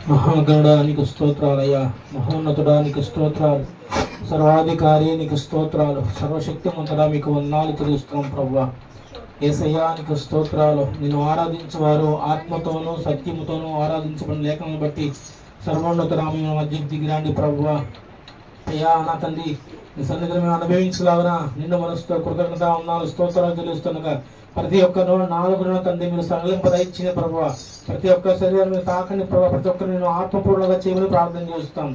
మహాగణుడానికి స్తోత్రాలయ్యా, మహోన్నతుడానికి స్తోత్రాలు, సర్వాధికారి నీకు స్తోత్రాలు, సర్వశక్తిమంతుడా మీకు వందనాలు తెలుస్తున్నాం ప్రభువా. యేసయ్యానికి స్తోత్రాలు. నిన్ను ఆరాధించేవారు ఆత్మతోనూ సత్యముతోనూ ఆరాధించబడిన లేఖను బట్టి సర్వోన్నతరామైన మధ్యకి దిగిరాండి ప్రభువా. అయ్యా నా తండ్రి, నీ సన్నిధిని మేము అనుభవించలాగా నిన్ను మనసుతో కృతజ్ఞత వందనాలు స్తోత్రాలు చెల్లిస్తుండగా ప్రతి ఒక్క నాలుగున తండ్రి మీరు సరళింపద ఇచ్చిన ప్రభువా. ప్రతి ఒక్క శరీరం మీరు తాకండి ప్రభావ. ప్రతి ఒక్కరు నేను ఆత్మపూర్ణంగా చేయమని ప్రార్థన చేస్తాం.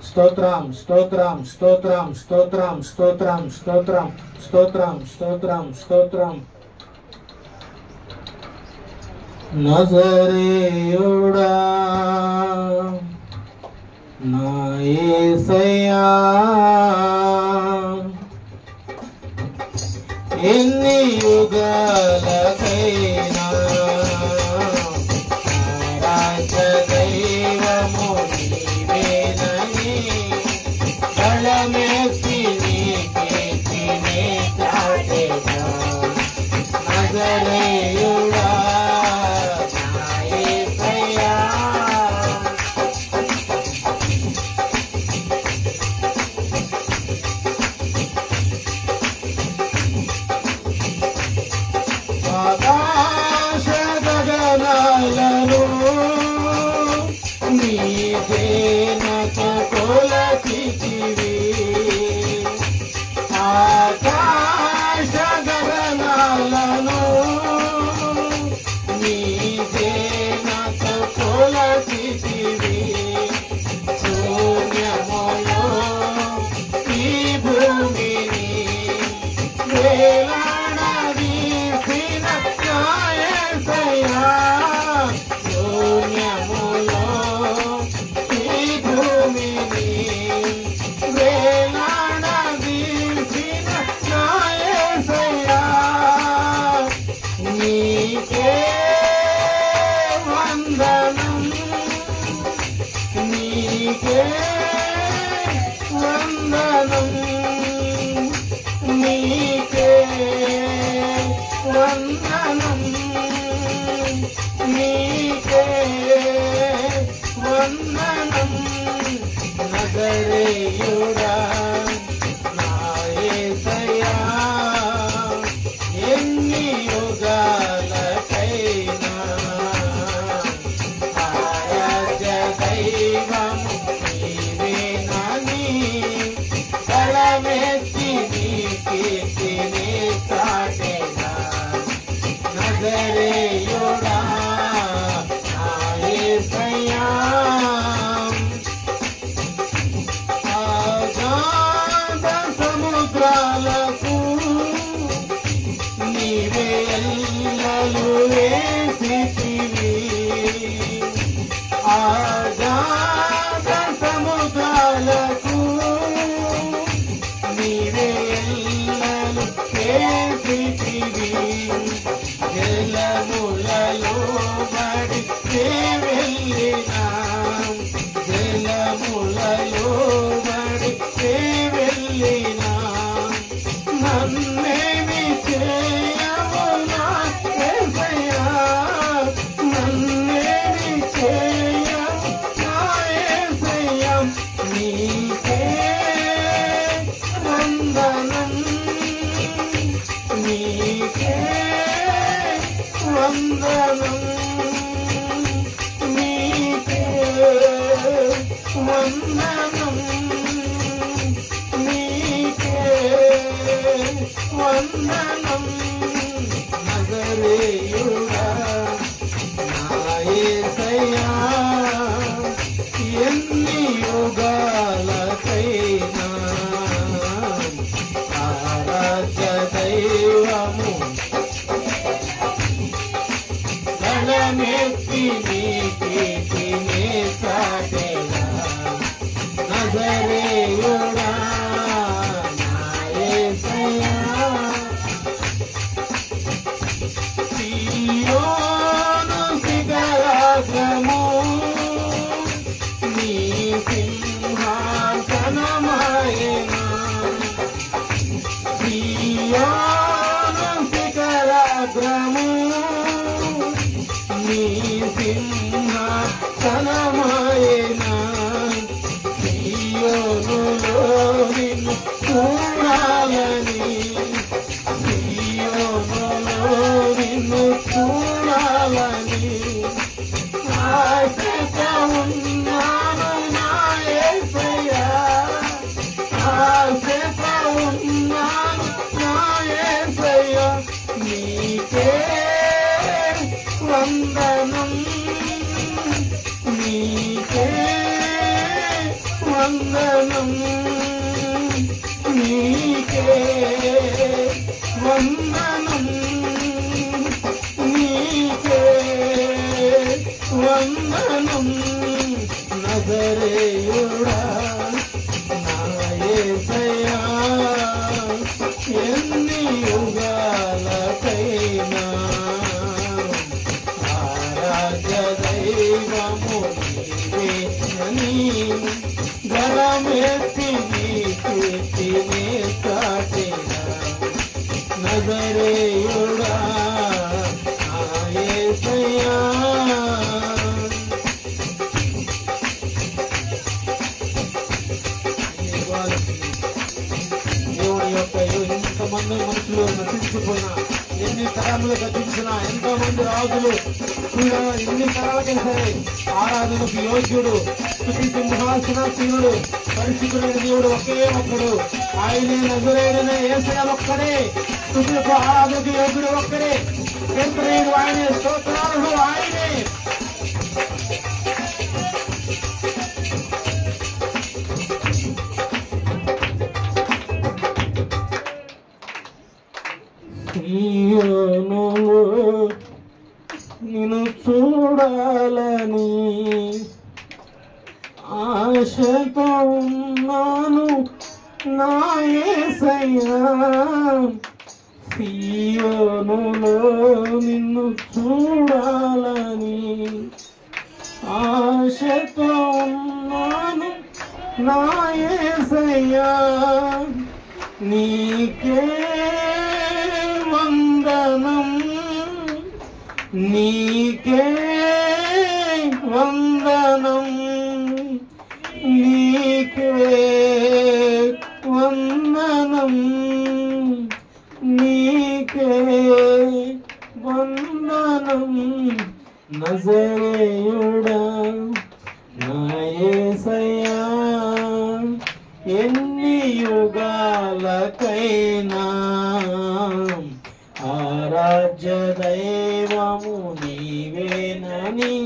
స్తోత్రం స్తోత్రం స్తోత్రం స్తోత్రం స్తోత్రం స్తోత్రం స్తోత్రం స్తోత్రం స్తోత్రం. నజరేయుడా నా యేసయ్యా, ఎన్ని యుగాలకైనా ఆరాధ్య దైవము నీవేనని బలమెత్తి నీ కీర్తిని చాటెదా. నజరేయుడా నా యేసయ్యా, ఆకాశ గగనాలను నీ దేనక కొలచితివి. ఆకాశ గగనాలను నీ దేనక కొలచితివి. శూన్యములో ఈ భూమిని వేలాడదీసిన నా యేసయ్యా, శూన్యములో ఈ భూమిని వేలాడదీసిన నా యేసయ్యా, నీకే వందనం, నీకే వందనం, నీకే వందనం, నీకే వందనం. నజరేయుడా నా యేసయ్యా, ఎన్ని యుగాలకైనా ఆరాధ్య దైవము నీవేనని బలమెత్తి నీ కీర్తిని చాటెదా. నజరేయుడా నా యేసయ్యా, అగాధ సముద్రాలకు నీవే ఎల్లలు వేసితివి. అగాధ సముద్రాలకు నీవే ఎల్లలు వేసితివి. జలములలో బడి వెళ్ళినా, జలములలో బడి వెళ్ళినా, నన్నేమి చేయవు నా యేసయ్యా, నన్నేమి చేయవు నా యేసయ్యా, నీకే వందనం, నీకే వందనం, నీకే వందనం, నీకే వందనం. నజరేయుడా నా యేసయ్యా, ఎన్ని యుగాలకైనా ఆరాధ్య దైవము బలమెత్తి నీ కీర్తిని చాటెదా. నజరేయుడా నా యేసయ్యా, ఆశతో ఉన్నాను నా యేసయ్యా, ఆశతో ఉన్నాను నా యేసయ్యా, నీకే వందనం, నీకే వందనం, నీకే వందనం, నీకే వందనం, నజరేయుడా నా యేసయ్యా, ఎన్ని యుగాలకైనా ఆరాధ్య దైవము నీవేనని గలమెత్తి నీ కీర్తినే చాటెదా, నజరేయుడా నా యేసయ్యా. దేవుని యొక్క ఎంతమంది మనుషులు నశించిపోయినా, ఎన్ని తరములు గతించినా, ఎంతో మంది రాజులు కూడా ఎన్ని తరాలకైనా సరే ఆరాధనకు యోగ్యుడు, స్తుతి సింహాసనాసీనుడు, పరిశుద్ధుడైన దేవుడు ఒకే ఒక్కడు, ఆయనే నజరేయుడైన యేసయ్య ఒక్కడే, స్తుతులకు ఆరాధనకు యోగ్యుడు ఒక్కడే, కీర్తనీయుడు ఆయనే, స్తోత్రార్హుడు ఆయనే. సియోనులో నిన్ను చూడాలని ఆశతో ఉన్నాను నా యేసయ్యా, సియోనులో నిన్ను చూడాలని ఆశతో ఉన్నాను నా యేసయ్యా, నీకే వందనం, నీకే వందనం, నీకే వందనం, నీకే వందనం, నజరేయుడా నా యేసయ్యా, ఎన్ని యుగాలకైనా ఆరాధ్య దైవము నీవేనని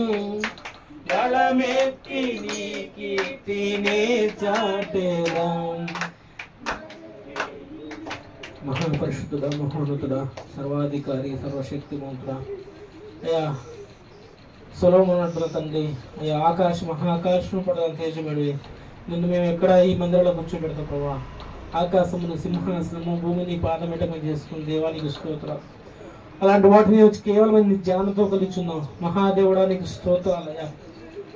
గళమెత్తి నీ కీర్తినే చాటెదా. మహాపరిశుద్ధుడా, మహోన్నతుడా, సర్వాధికారి, సర్వశక్తిమంతుడా, అయ్యా సొలొమోను అంటున్న తండ్రి, అయ్యా ఆకాశ మహాకాశం పడదని తేజమేడివి, నిన్ను మేము ఎక్కడ ఈ మందిరంలో కూర్చోబెడతాం ప్రభా. ఆకాశమును సింహాసనము భూమిని పాదమిటమే చేసుకుని దేవానికి స్తోత్రాలు. అలాంటి వాటిని వచ్చి కేవలం నీ జ్ఞానంతో కలిచున్నాం మహాదేవుడానికి స్తోత్రాలయ్యా.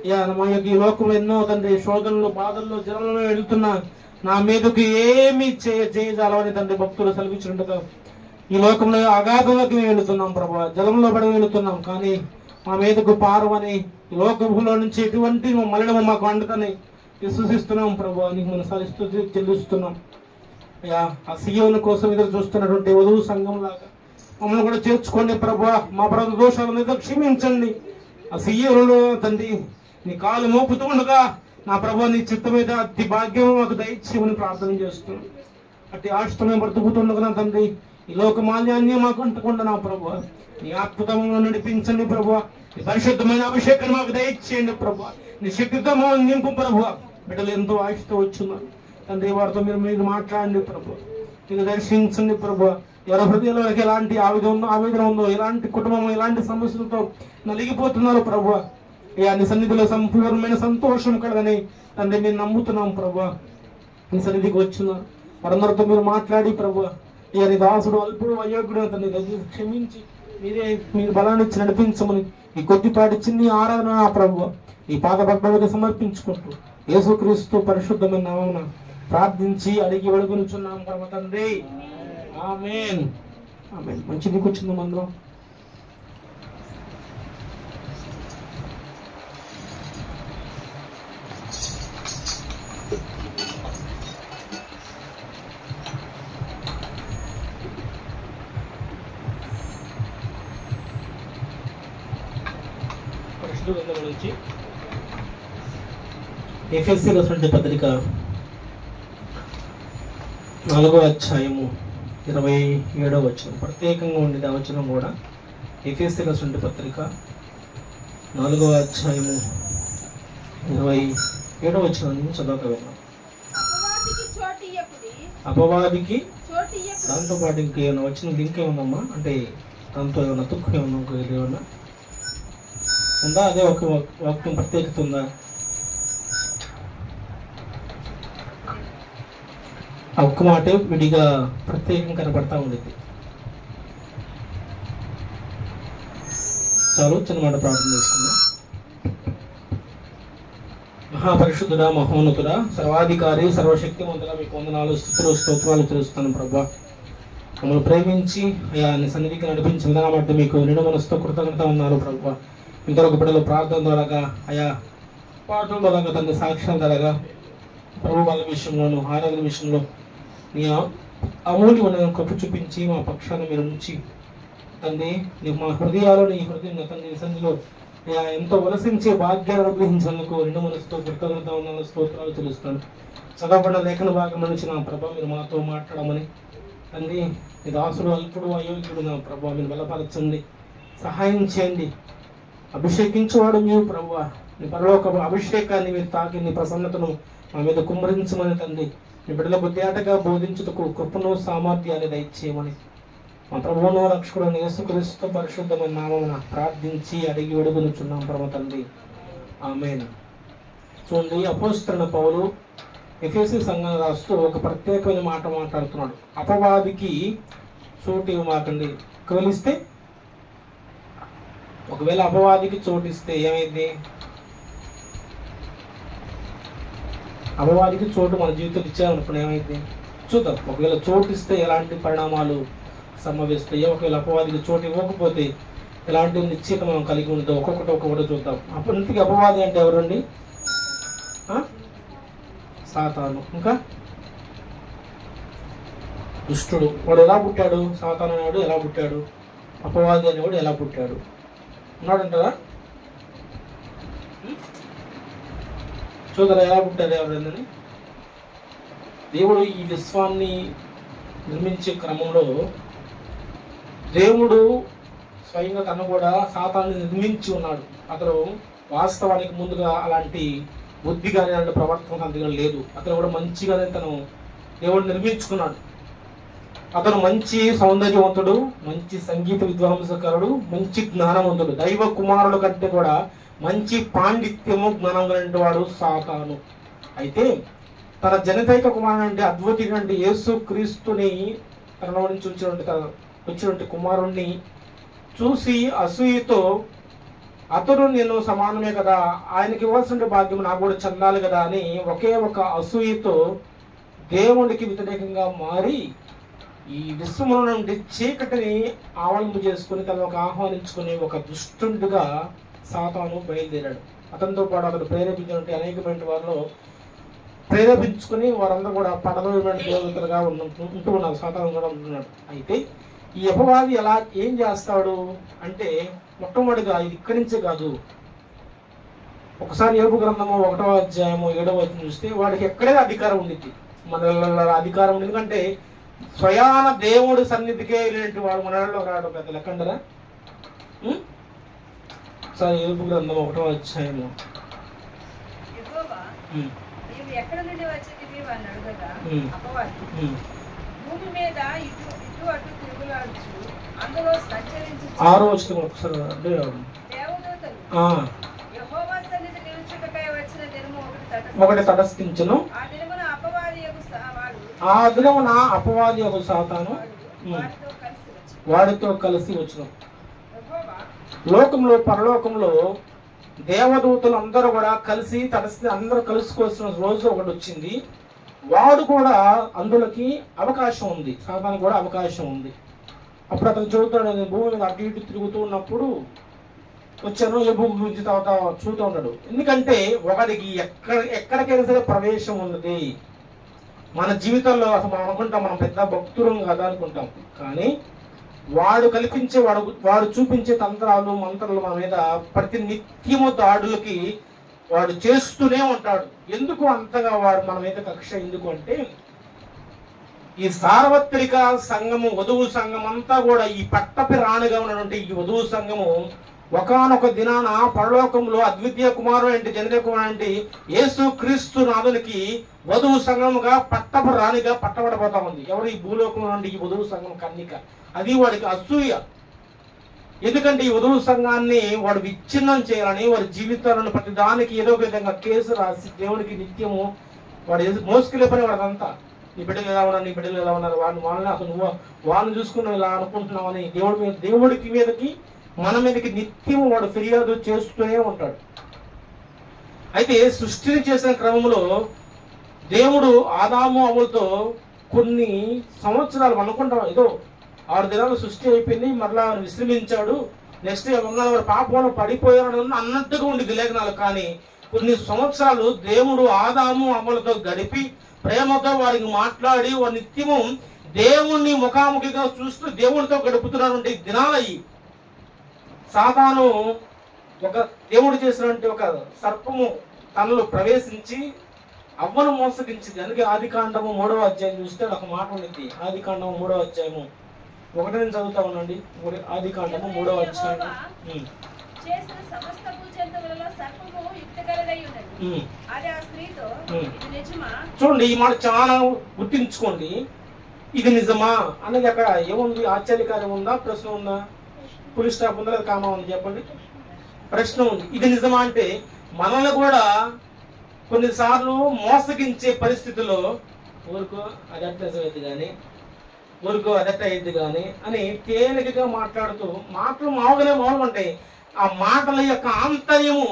అయ్యా మా యొక్క ఈ లోకంలో ఎన్నో తండ్రి శోధనలు, బాధల్లో, జలంలో వెళుతున్నా నా మీదకు ఏమి చేయజాలని తండ్రి భక్తులు సెలవించినట్టుగా ఈ లోకంలో అగాధంలోకి మేము వెళుతున్నాం ప్రభా, జలంలో పడి వెళుతున్నాం, కానీ మా మీదకు పారవని ఈ లోకంలో నుంచి ఎటువంటి మలినము మాకు అంటుదని విశ్వసిస్తున్నాం ప్రభా. నీకు మన సరిస్తూ చెల్లిస్తున్నాం అయ్యా. ఆ సియోను కోసం ఎదురు చూస్తున్నటువంటి వధువు సంఘం లాగా మమ్మల్ని కూడా చేర్చుకోండి ప్రభా. మా ప్రభుత్వ దోషాలను క్షమించండి. ఆ సియోనులో తండ్రి నీ కాలు మోపుతూ ఉండగా నా ప్రభా నీ చిత్తం మీద అతి భాగ్యం మాకు దయచేయమని ప్రార్థన చేస్తున్నాం. అట్టి ఆశతో మేము బ్రతుకుతుండగా తండ్రి ఈ లోక మాల్యాన్ని మాకు అంటకుండా నా ప్రభా నీ అద్భుతంగా నడిపించండి ప్రభా. నీ పరిశుద్ధమైన అభిషేకాన్ని మాకు దయచేయండి ప్రభా. నీ శక్తితో నింపు ప్రభా. బిడ్డలు ఎంతో ఆశతో వచ్చున్నారు తండ్రి, వారితో మీరు మాట్లాడండి ప్రభా. మీరు దర్శించండి ప్రభా. ఎవరి హృదయంలో ఎలాంటి ఆవేదన ఉందో, ఎలాంటి కుటుంబం ఎలాంటి సమస్యలతో నలిగిపోతున్నారు ప్రభా. నీ సన్నిధిలో సంపూర్ణమైన సంతోషం కలగని తండ్రి మేము నమ్ముతున్నాం ప్రభా. నీ సన్నిధికి వచ్చినారు వారందరితో మీరు మాట్లాడి ప్రభా. నీ దాసుడు అల్పుడు అయోగ్యుడు తండ్రి దయచేసి క్షమించి మీరు బలాన్ని ఇచ్చి నడిపించమని ఈ కొద్దిపాటి చిన్ని ఆరాధన ప్రభు ఈ పాద పద్మలకు సమర్పించుకుంటూ యేసుక్రీస్తు పరిశుద్ధమైన నామమున ప్రార్థించి అడిగి వేడుకొనుచున్నాం పరమ తండ్రి. ఆమేన్. ఆమేన్. మంచిది కూర్చుందాం అందరం. పరిశుద్ధ గ్రంథం నుంచి ఎఫెసీయులకు రాసిన పత్రిక 4వ అధ్యాయము 27వ వచనం ప్రత్యేకంగా ఉండేది. ఆ వచనం కూడా ఎఫెసీయులకు రాసిన పత్రిక 4వ అధ్యాయము 27వ వచనం నుంచి చదవక వెళ్ళాం. అపవాదికి దాంతో పాటు ఇంకేమైనా వచ్చిన లింక్ ఏముందమ్మా? అంటే దాంతో ఏమైనా తుక్కు ఏమన్నా ఏమన్నా ఉందా? అదే ఒక వాక్యం ప్రత్యేకత ఉందా? ఆ ఒక్క మాటే విడిగా ప్రత్యేకంగా కనపడతా ఉండేది. చాలు చిన్న మాట ప్రార్థన చేసుకుందాం. మహాపరిశుద్ధుడా, మహోన్నతుడా, సర్వాధికారి, సర్వశక్తిమంతుడా, మీకు వందనాలు, స్తుతులు, స్తోత్రాలు తెలుస్తాను ప్రభా. మమ్మల్ని ప్రేమించి అయా నీ సన్నిధికి నడిపించిన విధానం బట్టి మీకు నిండు మనసుతో కృతజ్ఞత ఉన్నారు ప్రభా. ఇంతవరకు బిడ్డలు ప్రార్థన ద్వారాగా అయా పాటల ద్వారాగా తండ్రి సాక్ష్యం ద్వారాగా ప్రభు వాళ్ళ విషయంలోను ఆరాధన విషయంలో నీ అమూల్యమైన కృప చూపించి మా పక్షాన్ని మీరు ఉంచి తండ్రి నీ మా హృదయాలు నీ హృదయం తండ్రి సన్నిధిలో ఎంతో వలసించే భాగ్యాన్ని అనుగ్రహించేందుకు నిండు మనసుతో కృతజ్ఞత ఉన్న స్తోత్రాలు తెలుస్తాను. చదవబడిన లేఖన భాగం నుంచి నా ప్రభా మీరు మాతో మాట్లాడమని తండ్రి నీ దాసుడు అల్పుడు అయోగ్యుడు నా ప్రభా మీరు బలపరచండి, సహాయం చేయండి. అభిషేకించేవాడు మీరు ప్రభువా, నీ పరలోక అభిషేకాన్ని మీరు తాకి నీ ప్రసన్నతను మా మీద కుమ్మరించమని తండ్రి నీ బిడ్డల బుద్ధియాటగా బోధించుటకు కృపను సామర్థ్యాన్ని దయచేయమని మా ప్రభువును రక్షకుడు యేసుక్రీస్తు పరిశుద్ధమైన నామమున ప్రార్థించి అడిగి వేడుకొనుచున్నాం పరమ తండ్రి, ఆమేన్. చూడండి, అపోస్తలుడైన పౌలు ఎఫెసీ సంఘం రాస్తూ ఒక ప్రత్యేకమైన మాట మాట్లాడుతున్నాడు. అపవాదికి చోటు ఇవ్వమాకండి. ఒకవేళ అపవాదికి చోటిస్తే ఏమైంది? అపవాదికి చోటు మన జీవితంలో ఇచ్చారనుకుని ఏమైంది చూద్దాం. ఒకవేళ చోటు ఇస్తే ఎలాంటి పరిణామాలు సంభవిస్తాయో, ఒకవేళ అపవాదికి చోటు ఇవ్వకపోతే ఎలాంటి నిశ్చయిత మనం కలిగి ఉందో ఒక్కొక్కటి చూద్దాం. ఇంటికి అపవాది అంటే ఎవరండి? సాతాను. ఇంకా దుష్టుడు. వాడు ఎలా పుట్టాడు? సాతాను అనేవాడు ఎలా పుట్టాడు? అపవాది అనేవాడు ఎలా పుట్టాడు? ఉన్నాడంటారా? చూద్దరా ఎలా పుట్టారు ఎవరైందని? దేవుడు ఈ విశ్వాన్ని నిర్మించే క్రమంలో దేవుడు స్వయంగా తను కూడా సాతాన్ని నిర్మించి ఉన్నాడు. అతను వాస్తవానికి ముందుగా అలాంటి బుద్ధి కానీ అలాంటి ప్రవర్తన అందుగా లేదు. అతను కూడా మంచిగానే తను దేవుడు నిర్మించుకున్నాడు. అతను మంచి సౌందర్యవంతుడు, మంచి సంగీత విద్వాంసకరుడు, మంచి జ్ఞానవంతుడు, దైవ కుమారుడు కంటే కూడా మంచి పాండిత్యము జ్ఞానం కలిగిన వాడు సాతాను. అయితే తన జనతైక కుమారుడు అంటే అద్భుతమైన యేసు క్రీస్తుని తనలో నుంచి వచ్చినటువంటి కుమారుణ్ణి చూసి అసూయతో అతడు నేను సమానమే కదా, ఆయనకి ఇవ్వాల్సిన భాగ్యం నాకు కూడా చెందాలి కదా అని ఒకే ఒక అసూయతో దేవునికి వ్యతిరేకంగా మారి ఈ విశ్వముల నుండి చీకటిని ఆవలింపు చేసుకుని తను ఆహ్వానించుకుని ఒక దుష్టుడిగా సాతాను బయలుదేరాడు. అతనితో పాటు అతను ప్రేరేపించినటువంటి అనేకమైన వారిలో ప్రేరేపించుకుని వారందరూ కూడా పడమైన దేవతలుగా ఉంటూ ఉన్నారు. సాతాను కూడా ఉంటున్నాడు. అయితే ఈ అపవాది ఏం చేస్తాడు అంటే మొట్టమొదటిగా ఇది ఇక్కడి నుంచే కాదు. ఒకసారి యోబు గ్రంథము 1వ అధ్యాయము 7వ వచనం చూస్తే వాడికి ఎక్కడే అధికారం ఉండిద్ది. మన అధికారం ఉంది. ఎందుకంటే స్వయాన దేవుడు సన్నిధికే వెళ్ళినట్టు వాడు మనలో రావడం పెద్ద లెక్కండరా. ఒకసారి యోబు గ్రంథం 1వ అధ్యాయము ఆరో వచనం ఒకసారి అంటే ఒకటి తటస్థించును. ఆ దినమున అపవాది యొక్క సాతాను వాడితో కలిసి వచ్చును. లోకంలో పరలోకంలో దేవదూతలు అందరూ కూడా కలిసి తటస్థి అందరూ కలుసుకోవాల్సిన రోజు ఒకటి వచ్చింది. వాడు కూడా అందులోకి అవకాశం ఉంది, సాతానికి కూడా అవకాశం ఉంది. అప్పుడు అతను చదువుతాడు, భూమి మీద అటు ఇటు తిరుగుతూ ఉన్నప్పుడు వచ్చాను ఏ భూమి గురించి చూస్తూ ఉంటాడు. ఎందుకంటే ఒకడికి ఎక్కడికైనా సరే ప్రవేశం ఉన్నది. మన జీవితంలో అసలు మనం అనుకుంటాం మనం పెద్ద భక్తులం కదా అనుకుంటాం, కానీ వాడు కల్పించే వాడు చూపించే తంత్రాలు మంత్రాలు మన మీద ప్రతి నిత్యము దాడులకి వాడు చేస్తూనే ఉంటాడు. ఎందుకు అంతగా వాడు మన మీద కక్ష ఎందుకు అంటే, ఈ సార్వత్రిక సంఘము వధువు సంఘం అంతా కూడా ఈ పట్టపి రాణిగా ఉన్నటువంటి ఈ వధువు సంఘము ఒకానొక దినాన పరలోకంలో అద్వితీయ కుమారుడు అంటే జనక కుమారుడు అంటే యేసు క్రీస్తు నాథునికి వధువు సంఘముగా పట్టపు రాణిగా పట్టబడబోతా ఉంది. ఎవరు? ఈ భూలోకంలో నుండి ఈ వధువు సంఘం కన్నిక. అది వాడికి అసూయ. ఎందుకంటే ఈ వధువు సంఘాన్ని వాడు విచ్ఛిన్నం చేయాలని వాడి జీవితాలను ప్రతి దానికి ఏదో ఒక విధంగా కేసు రాసి దేవునికి నిత్యము వాడు మోసుకెళ్ళే పని వాడంతా. నీ బిడ్డలు ఎలా ఉన్నారు, నీ బిడ్డలు ఎలా ఉన్నారు, వాళ్ళని అసలు నువ్వు వాళ్ళని చూసుకున్నావు ఇలా అనుకుంటున్నావని దేవుడికి మీదకి మన మీదకి నిత్యం వాడు ఫిర్యాదు చేస్తూనే ఉంటాడు. అయితే సృష్టిని చేసిన క్రమంలో దేవుడు ఆదాము అవ్వలతో కొన్ని సంవత్సరాలు అనుకుంటాం, ఏదో 6 దినాలు సృష్టి అయిపోయింది, మరలా విశ్రమించాడు, నెక్స్ట్ వాడు పాపంలో పడిపోయాడు అన్నట్టుగా ఉండి లేఖనాలు. కానీ కొన్ని సంవత్సరాలు దేవుడు ఆదాము అవ్వలతో గడిపి ప్రేమతో వారికి మాట్లాడి వారి నిత్యము దేవుణ్ణి ముఖాముఖిగా చూస్తూ దేవుడితో గడుపుతున్నటువంటి దినాలయ్యి సాతాను ఒక దేవుడు చేసినటువంటి ఒక సర్పము తనలో ప్రవేశించి అవ్వను మోసగించింది. అందుకే ఆదికాండము 3వ అధ్యాయం చూస్తే ఒక మాట ఉంది. ఆదికాండము 3వ అధ్యాయము 1 నుంచి చదువుతా ఉండండి. ఆదికాండము 3వ అధ్యాయం. చూడండి, ఈ మాట చాలా గుర్తించుకోండి. ఇది నిజమా అనేది అక్కడ ఏముంది? ఆశ్చర్యకార్యం ఉందా, ప్రశ్న ఉందా, పులి స్టాప్ ఉందా, లేదా కామా ఉంది? చెప్పండి. ప్రశ్న ఉంది. ఇది నిజమా అంటే మనల్ని కూడా కొన్నిసార్లు మోసగించే పరిస్థితుల్లో ఊరుకో అది అట్లా అయింది కానీ, ఊరుకో అదట్లా అయింది కానీ అని తేలికగా మాట్లాడుతూ మాటలు మామూలుగా ఉంటాయి. ఆ మాటల యొక్క ఆంతర్యము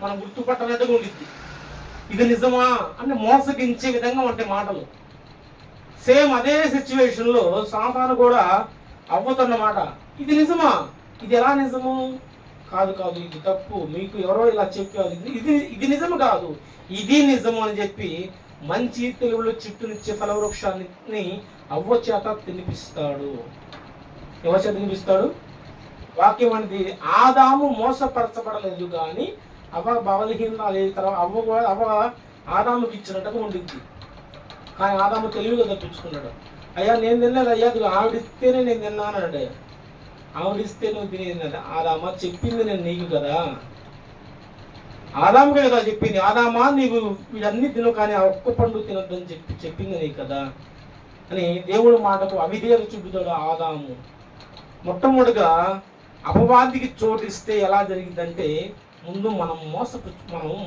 మనం గుర్తుపట్టనట్టుగా ఉండిద్ది. ఇది నిజమా అని మోసగించే విధంగా ఉంటాయి మాటలు. సేమ్ అదే సిచ్యువేషన్లో సాతాను కూడా అవ్వతున్నమాట. ఇది నిజమా? ఇది ఎలా నిజము? కాదు కాదు, ఇది తప్పు, మీకు ఎవరో ఇలా చెప్పారు, ఇది నిజము కాదు, ఇది నిజము అని చెప్పి మంచి తెలుగులో చిట్టునిచ్చే ఫలవృక్షాన్ని అవ్వ చేత తినిపిస్తాడు. ఎవరి చేత తినిపిస్తాడు? వాక్యం అనేది ఆదాము మోసపరచబడలేదు కానీ అవ్వ బలహీనత లేదు. తర్వాత అవ్వ ఆదాముకి ఇచ్చినట్టుగా ఉండిద్ది. కానీ ఆదాము తెలివిగా తప్పించుకున్నాడు. అయ్యా నేను తినలేదు, అయ్యా ఆవిడిస్తేనే నేను తిన్నాను అన్నాడు. ఆవిడిస్తే నువ్వు తినేది ఆదామా? చెప్పింది నేను నీకు కదా, ఆదాముకే కదా చెప్పింది. ఆదామా నీవు వీడన్నీ తిను కానీ ఆ ఒక్క పండు తినొద్దని చెప్పింది నీకు కదా అని దేవుడు మాటకు అవిధేయత చూపుతాడు ఆదాము. మొట్టమొదటిగా అపవాదికి చోటిస్తే ఎలా జరిగిందంటే, ముందు మనం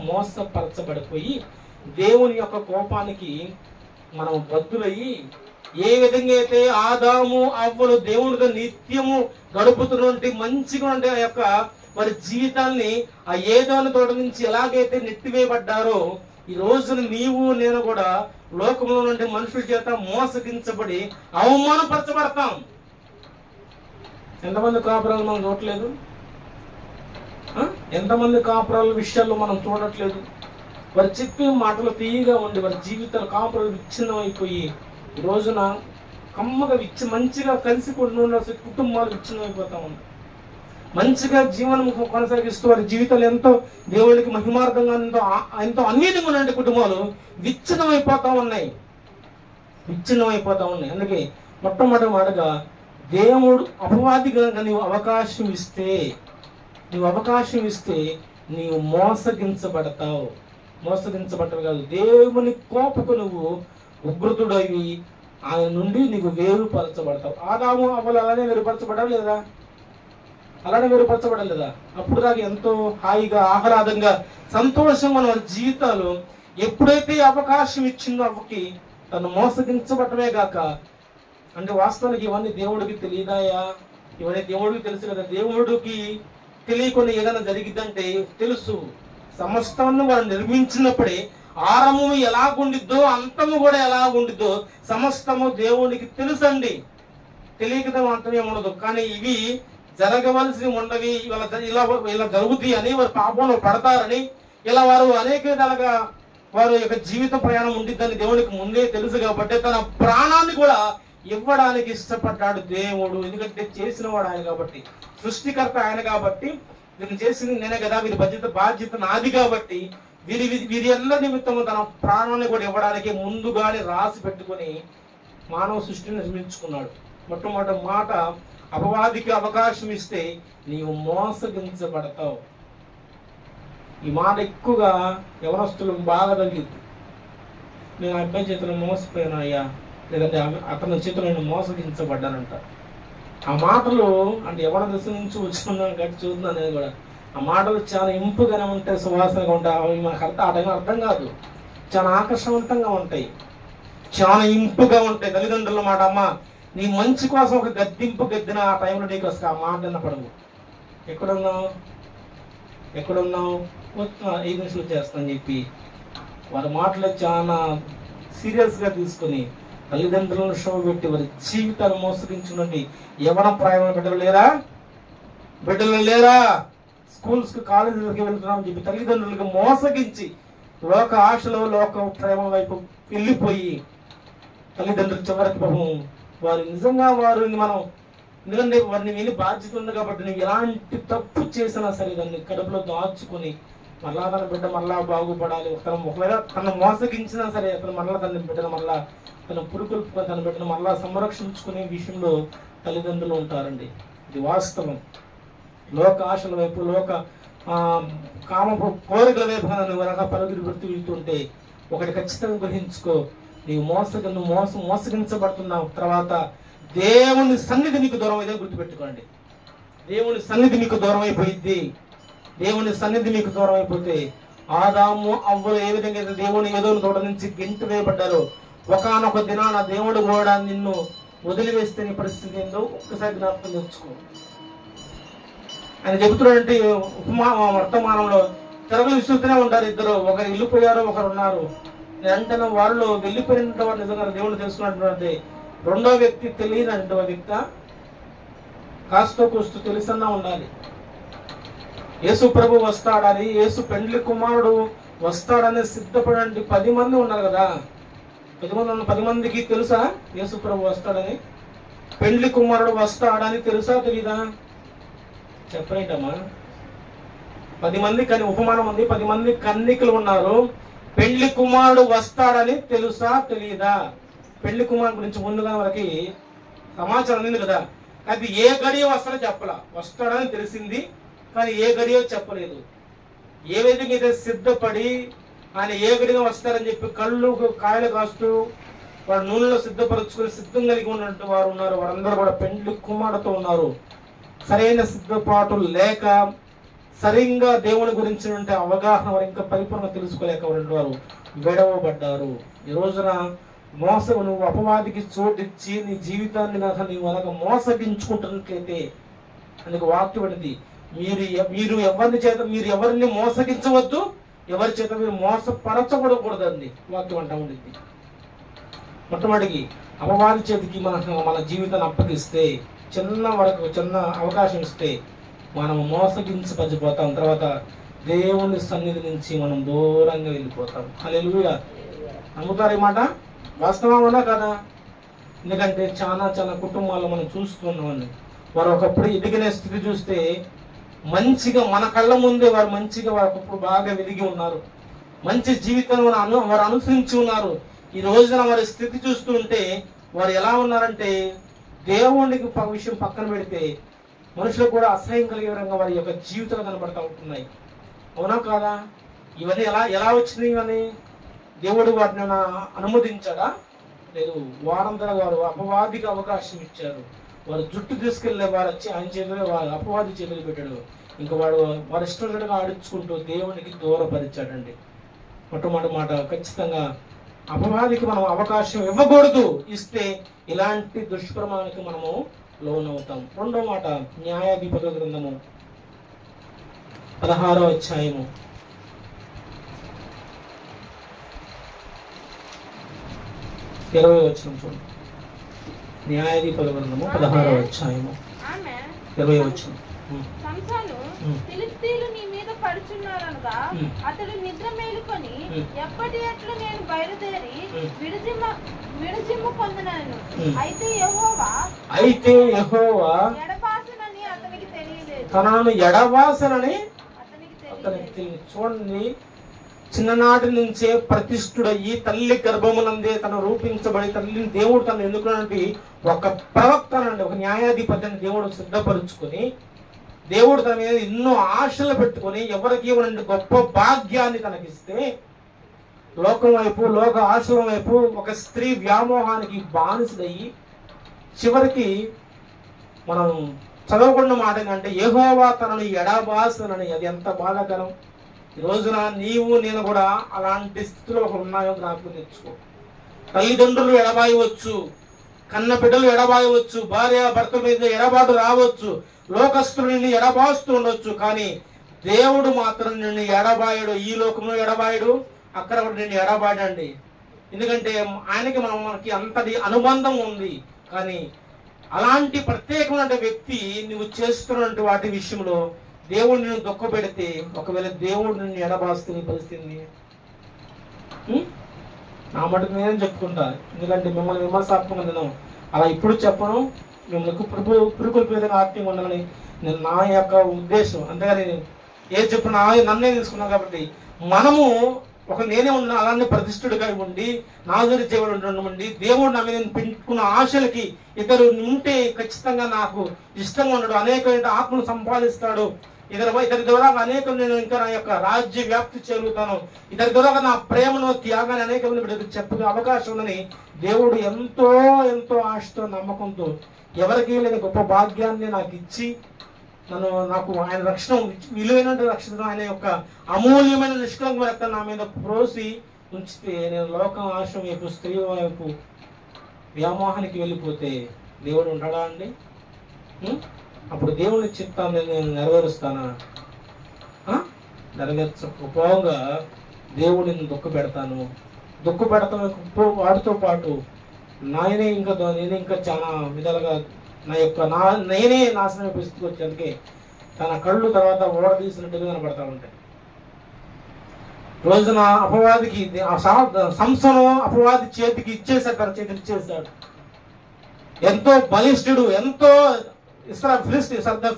మోసపరచబడిపోయి దేవుని యొక్క కోపానికి మనం బద్దులయ్యి, ఏ విధంగా అయితే ఆదాము అవ్వలు దేవునితో నిత్యము గడుపుతున్నటువంటి మంచిగా ఉండే ఆ యొక్క వారి జీవితాన్ని ఆ ఏదోని తోట నుంచి ఎలాగైతే నెట్టివేయబడ్డారో, ఈ రోజున నీవు నేను కూడా లోకంలో నుండి మనుషుల చేత మోసగించబడి అవమానపరచబడతాం. ఎంతమంది కాపురాలు మనం చూడట్లేదు? ఎంతమంది కాపురాల విషయాల్లో మనం చూడట్లేదు? వారు చెప్పే మాటలు తీయగా ఉండి వారి జీవితాలు కాపురాలు విచ్ఛిన్నం అయిపోయి ఈ రోజున కమ్మగా మంచిగా కలిసి కొన్ని కుటుంబాలు విచ్ఛిన్నం అయిపోతా ఉన్నాయి. మంచిగా జీవనం కొనసాగిస్తూ వారి జీవితాలు ఎంతో దేవుడికి మహిమార్థంగా ఎంతో అన్నిటిగా ఉన్నటువంటి కుటుంబాలు విచ్ఛిన్నం అయిపోతా ఉన్నాయి. అందుకే మొట్టమొదటి మాటగా దేవుడు అపవాదిగా నీవు అవకాశం ఇస్తే నీవు మోసగించబడతావు. మోసగించబడతావు కాదు, దేవుని కోపకు నువ్వు ఉగ్రతుడవి ఆయన నుండి నీకు వేరుపరచబడతావు. ఆదాము అవ్వలు అలానే వేరుపరచబడలేదా? అప్పుడు దాకా ఎంతో హాయిగా ఆహ్లాదంగా సంతోషంగా మన జీవితాలు ఎప్పుడైతే అవకాశం ఇచ్చిందో అవ్వకి తను మోసగించబడమే గాక, అంటే వాస్తవానికి ఇవన్నీ దేవుడికి తెలియదాయా? ఇవన్నీ దేవుడికి తెలుసు కదా. దేవుడికి తెలియకుండా ఏదైనా జరిగిద్దంటే తెలుసు. సమస్తాన్ని వారు నిర్మించినప్పుడే ఆరంభము ఎలాగుండిద్దో అంతము కూడా ఎలాగుండిద్దో సమస్తము దేవునికి తెలుసండి. తెలియకదా అంతమే ఉండదు. కానీ ఇవి జరగవలసి ఉండవి, ఇలా జరుగుతాయి అని వారు పాపంలో పడతారని ఇలా వారు అనేక విధాలుగా వారి యొక్క జీవిత ప్రయాణం ఉండిద్దని దేవునికి ముందే తెలుసు కాబట్టి తన ప్రాణాన్ని కూడా ఇవ్వడానికి ఇష్టపడ్డాడు దేవుడు. ఎందుకంటే చేసిన వాడు ఆయన కాబట్టి, సృష్టికర్త ఆయన కాబట్టి, వీరిని చేసింది నేనే కదా, వీరి బాధ్యత నాది కాబట్టి వీరి ಎಲ್ಲ నిమిత్తము తన ప్రాణాన్ని కూడా ఇవ్వడానికి ముందుగానే రాసి పెట్టుకుని మానవ సృష్టిని నిర్మించుకున్నాడు. మొట్టమొదటి మాట, అపవాదికి అవకాశం ఇస్తే నీవు మోసగించబడతావు. ఈ మాట ఎక్కువగా యవనస్తులు బాగా తగిలింది. నేను అబ్బాయి చేతులు మోసపోయాను అయ్యా, లేదంటే అతని చేతులు నేను మోసగించబడ్డానంట. ఆ మాటలు అంటే యవన దశ నుంచి వచ్చుకున్నాను కాబట్టి చూస్తున్నాను నేను కూడా. ఆ మాటలు చాలా ఇంపుగానే ఉంటాయి, సువాసనగా ఉంటాయి. అవి మనకు అర్థం కాదు, చాలా ఆకర్షవంతంగా ఉంటాయి, చాలా ఇంపుగా ఉంటాయి. తల్లిదండ్రుల మాట, అమ్మ నీ మంచి కోసం ఒక గద్దింపు గద్దిన ఆ టైంలో నీకు అసలు ఆ మాట వినపడవు. ఎక్కడున్నావు 5 నిమిషాలు చేస్తానని చెప్పి వారి మాటలు చాలా సీరియస్గా తీసుకుని తల్లిదండ్రులను షో పెట్టి వారి జీవితాలు మోసగించునండి. యవన ప్రాయమైన బిడ్డలు లేరా స్కూల్స్కి కాలేజీలకి వెళ్తున్నామని చెప్పి తల్లిదండ్రులకు మోసగించి లోక ఆశలో లోక ప్రేమ వైపు వెళ్ళిపోయి తల్లిదండ్రులు చివరికి పాపం వారు నిజంగా వారిని మనం, ఎందుకంటే వారిని వెళ్ళి బాధ్యత ఉంది కాబట్టి నువ్వు ఎలాంటి తప్పు చేసినా సరే దాన్ని కడుపులో దాచుకొని మళ్ళా తన బిడ్డ మళ్ళా బాగుపడాలి. ఒకవేళ తను మోసగించినా సరే అతను మళ్ళా తన బిడ్డను మళ్ళా తన పురుకులు తన బిడ్డను మళ్ళా సంరక్షించుకునే విషయంలో తల్లిదండ్రులు ఉంటారండి. ఇది వాస్తవం. లోక ఆశల వైపు, లోక కామ కోరికల వైపు నువ్వు అనగా పరుగులు పెడుతూ వెళ్తుంటే ఒకటి ఖచ్చితంగా గ్రహించుకో, నీవు మోసగించబడుతున్నావు. తర్వాత దేవుని సన్నిధి నీకు దూరం అయితే గుర్తుపెట్టుకోండి. దేవుని సన్నిధి మీకు దూరం అయిపోయింది. దేవుని సన్నిధి మీకు దూరం అయిపోతే ఆదాము అవ్వలు ఏ విధంగా అయితే దేవుని ఎదురు తోట నుంచి గెంటు వేయబడ్డారో ఒకానొక దినాన దేవుడు కూడా నిన్ను వదిలివేస్తే నీ పరిస్థితి ఏందో ఒక్కసారి జ్ఞాపకం తెచ్చుకో. ఆయన చెబుతున్నాడంటే వర్తమానంలో తిరగలు విసురుతూనే ఉంటారు ఇద్దరు, ఒకరు వెళ్ళిపోయారు, ఒకరు ఉన్నారు. వెంటనే వాళ్ళు వెళ్ళిపోయిన వారు నిజంగా దేవుడు తెలుసుకున్నటువంటి రెండో వ్యక్తి తెలియనంటే ఆ వ్యక్తి కాస్తో కూస్తూ తెలుసన్నా ఉండాలి. యేసు ప్రభు వస్తాడని, యేసు పెండ్లి కుమారుడు వస్తాడని సిద్ధపడండి 10 మంది ఉన్నారు కదా. 10 మందికి తెలుసా యేసు ప్రభు వస్తాడని? పెండ్లి కుమారుడు వస్తాడని తెలుసా తెలీదా? చెప్పరేంటమ్మా? 10 మంది కానీ ఉపమానం ఉంది, 10 మంది కన్నికలు ఉన్నారు. పెండ్లి కుమారుడు వస్తాడని తెలుసా తెలీదా? పెళ్లి కుమారుడు గురించి ముందుగా మనకి సమాచారం ఉంది కదా. అది ఏ గడియో వస్తాడో చెప్పలా, వస్తాడని తెలిసింది కానీ ఏ గడియో చెప్పలేదు. ఏ విధంగా అయితే సిద్ధపడి ఆయన ఏ గడిగా వస్తారని చెప్పి కళ్ళు కాయలు కాస్తూ వాడు నూనెలో సిద్ధపరచుకుని సిద్ధం కలిగి ఉన్నట్టు వారు ఉన్నారు. వారందరూ కూడా పెండ్లి కుమారుడుతో ఉన్నారు. సరైన సిద్ధపాటు లేక సరిగ్గా దేవుని గురించి అవగాహన వారు ఇంకా పరిపూర్ణ తెలుసుకోలేక వారు విడవబడ్డారు. ఈ రోజున నువ్వు అపవాదికి చోటిచ్చి నీ జీవితాన్ని నీవు అలాగ మోసగించుకుంటున్నట్లయితే అందుకు వాక్యం అనేది మీరు ఎవరిని మోసగించవద్దు, ఎవరి చేత మీరు మోసపరచకూడకూడదండి వాక్యం అంటా ఉండింది. మొట్టమొదటికి అపవాది చేతికి మన జీవితాన్ని అప్పగిస్తే చిన్న అవకాశం ఇస్తే మనం మోసగించపరిచిపోతాం. తర్వాత దేవుని సన్నిధి నుంచి మనం దూరంగా వెళ్ళిపోతాం. హల్లెలూయా. నమ్ముతారు ఈ మాట? వాస్తవమా కదా? ఎందుకంటే చాలా కుటుంబాలు మనం చూస్తున్నామండి. వారు ఒకప్పుడు ఎదిగిన స్థితి చూస్తే మంచిగా మన కళ్ళ ముందే వారు మంచిగా వారు ఒకప్పుడు బాగా వెలిగి ఉన్నారు, మంచి జీవితాన్ని వారు అనుసరించి ఉన్నారు. ఈ రోజున వారి స్థితి చూస్తుంటే వారు ఎలా ఉన్నారంటే దేవునికి విషయం పక్కన పెడితే మనుషులకు కూడా అసహ్యం కలిగే విధంగా వారి యొక్క జీవితాలు కనబడతా ఉంటున్నాయి. అవునా కాదా? ఇవన్నీ ఎలా వచ్చినాయి? ఇవన్నీ దేవుడు వాటిని అనుమతించాడా? లేదు. వారందరూ వారు అపవాదికి అవకాశం ఇచ్చారు. వారు జుట్టు తీసుకెళ్లే వారు వచ్చి ఆయన చేతులు వారు అపవాది చేతులు పెట్టాడు. ఇంకా వారు ఇష్టంగా ఆడించుకుంటూ దేవునికి దూరపరిచాడండి. మొట్టమొదటి మాట ఖచ్చితంగా అపవాదికి మనం అవకాశం ఇవ్వకూడదు. ఇస్తే ఇలాంటి దుష్ప్రమాణానికి మనము లోనవుతాం. రెండో మాట న్యాయాధిపతుల గ్రంథము 16వ అధ్యాయము 20వ వచనం చూడండి. న్యాయాధిపతుల గ్రంథము 16వ అధ్యాయము 20వ వచనం. సంసోను ఫిలిష్తీయులు నీ మీద పడుచున్నారనగా అతడు నిద్ర మేలుకొని ఎప్పటి ఎట్లు నేను బయలుదేరి విడుజిమ్ము పొందినాను. అయితే యెహోవా ఎడబాసనని అతనికి తెలియలేదు. తనను ఎడబాసనని అతనికి తెలియదు. చూడండి, చిన్ననాటి నుంచే ప్రతిష్ఠుడయ్యి తల్లి గర్భమునందే తను రూపించబడి తల్లిని దేవుడు తను ఎన్నుకున్నటువంటి ఒక ప్రవక్తనండి, ఒక న్యాయాధిపతిని దేవుడు సిద్ధపరుచుకొని దేవుడు తన మీద ఎన్నో ఆశలు పెట్టుకొని ఎవరికి ఇవ్వనండి గొప్ప భాగ్యాన్ని తనకిస్తే లోకం వైపు, లోక ఆశల వైపు ఒక స్త్రీ వ్యామోహానికి బానిసడయ్యి చివరికి మనం చదవకుండా మాట ఏంటంటే యెహోవా తనను ఎడబాసనని. అది ఎంత బాధాకరం. ఈ రోజున నీవు నేను కూడా అలాంటి స్థితిలో ఉన్నాయో జ్ఞాపకం తెచ్చుకో. తల్లిదండ్రులు ఎడబాయవచ్చు, కన్న బిడ్డలు ఎడబాయవచ్చు, భార్య భర్త మీద ఎడబాటు రావచ్చు, లోకస్తులు నిన్ను ఎడబాస్తూ ఉండొచ్చు, కానీ దేవుడు మాత్రం నిన్ను ఎడబాయడు. ఈ లోకంలో ఎడబాయడు, అక్కడ నిన్ను ఎడబాడండి. ఎందుకంటే ఆయనకి మనకి అంతటి అనుబంధం ఉంది. కానీ అలాంటి ప్రత్యేకమైన వ్యక్తి నువ్వు చేస్తున్నటువంటి వాటి విషయంలో దేవుడు నిన్ను దుఃఖపెడితే, ఒకవేళ దేవుడు నిన్ను ఎడబాస్తున్న పరిస్థితిని నా మటుకు నేనే చెప్పుకుంటా. ఎందుకంటే మిమ్మల్ని విమర్శాత్మకంగా నేను అలా ఇప్పుడు చెప్పను. మిమ్మల్ని పురుకుల పేదగా ఆత్మీయంగా ఉండాలని నేను నా యొక్క ఉద్దేశం. అంతేగాని ఏది చెప్పినా నన్నే తీసుకున్నాను. కాబట్టి మనము నేనే ఉన్నాను అలానే ప్రతిష్ఠుడిగా ఉండి నాజరు చేయబడి ఉండి దేవుడు నా మీద పెట్టుకున్న ఆశలకి ఇతరు ఉంటే ఖచ్చితంగా నాకు ఇష్టంగా ఉండడు. అనేకమైన ఆత్మను సంపాదిస్తాడు. ఇతరి ద్వారా అనేక నేను ఇంకా నా యొక్క రాజ్య వ్యాప్తి చేయగలుగుతాను. ఇతరి ద్వారా నా ప్రేమను, త్యాగాన్ని అనేక మంది చెప్పే అవకాశం ఉందని దేవుడు ఎంతో ఎంతో ఆశతో, నమ్మకంతో ఎవరికి లేని గొప్ప భాగ్యాన్ని నాకు ఇచ్చి నాకు ఆయన రక్షణ, విలువైన రక్షణ, ఆయన యొక్క అమూల్యమైన నిష్కలంకమైన రక్తం నా మీద ప్రోసి ఉంచితే నేను లోకం ఆశ వైపు, స్త్రీ వైపు వ్యామోహానికి వెళ్ళిపోతే దేవుడు ఉంటాడా అండి? అప్పుడు దేవుని చిత్తాన్ని నేను నెరవేరుస్తానా? నెరవేర్చకపోగా దేవుడిని దుఃఖపెడతాను. వాటితో పాటు నేనే ఇంకా చాలా విధాలుగా నేనే నాశనం పరిస్థితికి వచ్చేందుకే తన కళ్ళు తర్వాత ఓడదీసినట్టుగా కనబడతా ఉంటాయి. రోజున అపవాదికి సంసను అపవాది చేతికి ఇచ్చేసాడు, తన చేతికి ఇచ్చేసాడు. ఎంతో బలిష్ఠుడు, ఎంతో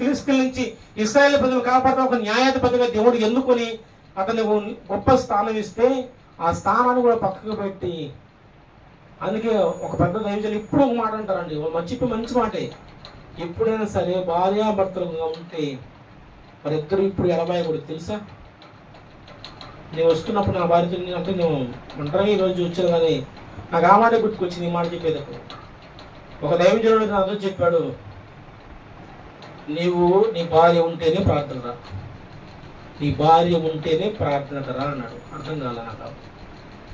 ఫిలిస్తీన్ నుంచి ఇశ్రాయేల్ ప్రజలు కాపాడుతూ ఒక న్యాయాధిపతిగా దేవుడు ఎన్నుకొని అతని గొప్ప స్థానం ఇస్తే ఆ స్థానాన్ని కూడా పక్కకు పెట్టి, అందుకే ఒక పెద్ద దైవజనులు ఇప్పుడు ఒక మాట అంటారండి, చెప్పి మంచి మాటే, ఎప్పుడైనా సరే భార్యాభర్తలుగా ఉంటే వారిద్దరు ఇప్పుడు ఎడబాయకూడదు. తెలుసా? నేను వస్తున్నప్పుడు నా భార్యతో అంటే నేను ఒంటరిగా ఈరోజు వచ్చాను, కానీ నాకు ఆ మాట గుర్తుకొచ్చింది. ఈ మాట చెప్పేటప్పుడు ఒక దైవజనుడు నాతో చెప్పాడు, నీవు నీ భార్య ఉంటేనే ప్రార్థన రా, నీ భార్య ఉంటేనే ప్రార్థన రా అన్నాడు. అర్థం కాల నాకు.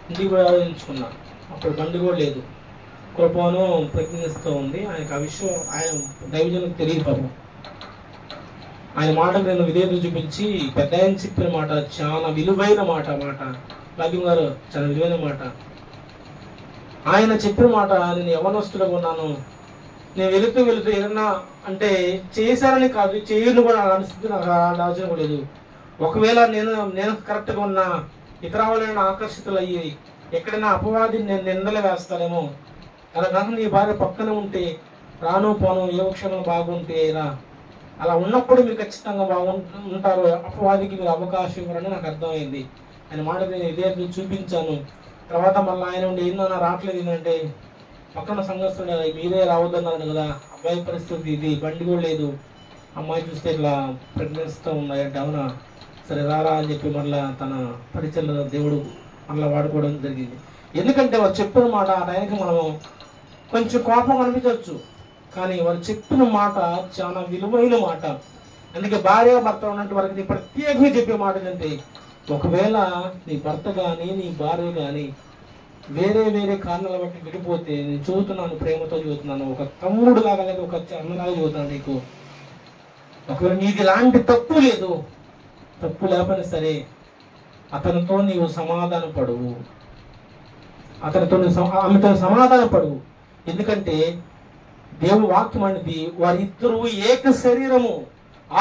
ఇంటికి పోయి ఆలోచించుకున్నా. అప్పుడు బండి కూడా లేదు, కృపను ప్రజ్ఞిస్తూ ఉంది. ఆయనకు ఆ విషయం ఆయన దైవజనులకు తెలియదు పాపం. ఆయన మాటకు నేను విధేయత చూపించి పెద్ద ఆయన చెప్పిన మాట చాలా విలువైన మాట. భాగ్యం గారు చాలా విలువైన మాట. ఆయన చెప్పిన మాట, నేను యవనస్తులుగా ఉన్నాను, నేను వెళుతూ ఏదన్నా అంటే చేశానని కాదు, చేయను కూడా అనిపిస్తుంది, నాకు ఆలోచన కూడా లేదు. ఒకవేళ నేను కరెక్ట్గా ఉన్నా ఇతర వాళ్ళని ఆకర్షితులయ్యి ఎక్కడైనా అపవాదిని నేను నిందలు వేస్తానేమో, కనుక నీ భార్య పక్కన ఉంటే రాను పోను ఏ క్షణం బాగుంటే అలా ఉన్నప్పుడు మీరు ఖచ్చితంగా బాగుంటారు, అపవాదికి మీరు అవకాశం ఇవ్వరని నాకు అర్థమైంది. ఆయన మాట నేను ఇదే చూపించాను. తర్వాత మళ్ళీ ఆయన ఉండి ఏందన్నా రావట్లేదు, ఏంటంటే పక్కన సంఘస్థుడు మీరే రావద్దన్నాడు కదా, అబ్బాయి పరిస్థితి ఇది, బండి కూడా లేదు, అమ్మాయి చూస్తే ఇట్లా ప్రెగ్నెన్సీతో ఉన్నాయంటే, అవునా సరే రారా అని చెప్పి మళ్ళీ తన పరిచయలో దేవుడు మళ్ళీ వాడుకోవడం జరిగింది. ఎందుకంటే వారు చెప్పిన మాట ఆ టైంకి మనము కొంచెం కోపం అనిపించవచ్చు, కానీ వారు చెప్పిన మాట చాలా విలువైన మాట. అందుకే భార్య భర్త ఉన్నట్టు వారికి ప్రత్యేకంగా చెప్పే మాట ఏంటంటే, ఒకవేళ నీ భర్త కానీ నీ భార్య కానీ వేరే వేరే కారణాల బట్టి విడిపోతే, నేను చదువుతున్నాను, ప్రేమతో చదువుతున్నాను, ఒక తమ్ముడు లాగా లేదా ఒక అన్నలాగా చదువుతున్నాను నీకు, ఒకవేళ నీకు ఎలాంటి తప్పు లేదు, తప్పు లేకపోయినా సరే అతనితో నీవు సమాధాన పడువు, ఆమెతో సమాధాన పడువు. ఎందుకంటే దేవుని వాక్యం అనేది వారిద్దరూ ఏక శరీరము,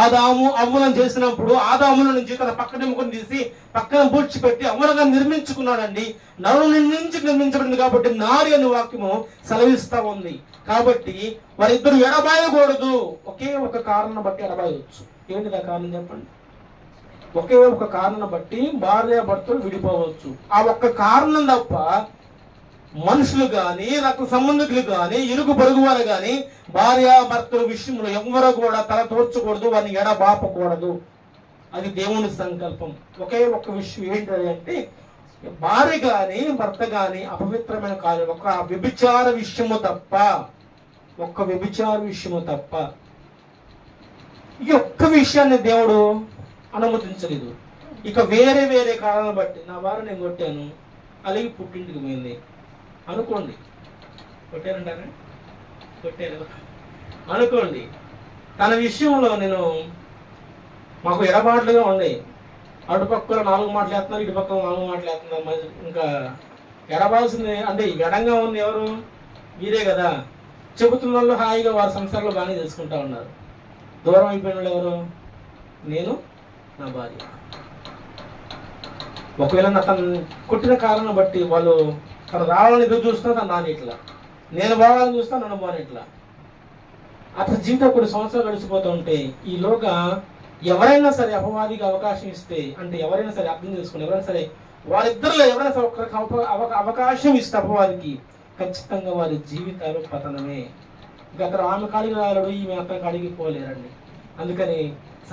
ఆదాము అవ్వలను చేసినప్పుడు ఆదాముల నుంచి తన పక్కన ముఖం తీసి పక్కన పూడ్చిపెట్టి అవ్వలుగా నిర్మించుకున్నాడండి. నరుని నుంచి నిర్మించబడింది కాబట్టి నారి అనే వాక్యము సెలవిస్తా ఉంది. కాబట్టి వారిద్దరు ఎడబాయకూడదు. ఒకే ఒక కారణం బట్టి ఎడబాయవచ్చు. ఏంటిది ఆ కారణం చెప్పండి? ఒకే ఒక కారణం బట్టి భార్యాభర్తలు విడిపోవచ్చు. ఆ ఒక్క కారణం తప్ప మనుషులు కానీ రక్త సంబంధికులు కానీ ఇరుగు పొరుగు వారు కానీ భార్యాభర్తల విషయంలో ఎవరు కూడా తల తోర్చకూడదు, వారిని ఎడబాపకూడదు. అది దేవుని సంకల్పం. ఒకే ఒక్క విషయం ఏంటి అంటే భార్య కానీ భర్త కానీ అపవిత్రమైన కాదు, ఒక వ్యభిచార విషయము తప్ప, ఒక్క వ్యభిచార విషయము తప్ప ఈ ఒక్క విషయాన్ని దేవుడు అనుమతించలేదు. ఇక వేరే వేరే కారణాలను బట్టి నా భార్య నేను కొట్టాను, అలాగే పుట్టింటికి పోయింది అనుకోండి, కొట్టారంటారా? కొట్టారు అనుకోండి. తన విషయంలో నేను మాకు ఎడబాట్లుగా ఉన్నాయి. అటుపక్కల 4 మాట్లాడుతున్నారు, ఇటుపక్కల 4 మాట్లాడుతున్నారు. మరి ఇంకా ఎడబాల్సింది అంటే ఎడంగా ఉంది ఎవరు? వీరే కదా. చెబుతున్న వాళ్ళు హాయిగా వారి సంసారంలో బాగానే చేసుకుంటా ఉన్నారు. దూరం అయిపోయిన వాళ్ళు ఎవరు? నేను, నా భార్య. ఒకవేళ నా తను కొట్టిన కారణం బట్టి వాళ్ళు తను రావాలని ఎదురు చూస్తున్నా, తను రానిట్లా, నేను బాగాలని చూస్తా, నన్ను బానిట్లా. అతని జీవితం కొన్ని సంవత్సరాలు గడిచిపోతూ ఉంటే ఈలోగా ఎవరైనా సరే అపవాదికి అవకాశం ఇస్తే, అంటే ఎవరైనా సరే అర్థం చేసుకుని ఎవరైనా సరే వారిద్దరిలో ఎవరైనా సరే ఒకరికి అవకాశం ఇస్తే అపవాదికి ఖచ్చితంగా వారి జీవితాలు పతనమే. ఇక అతను ఆమె కాడికి రాలేడు, ఈమె అతని కాడికి పోలేరండి. అందుకని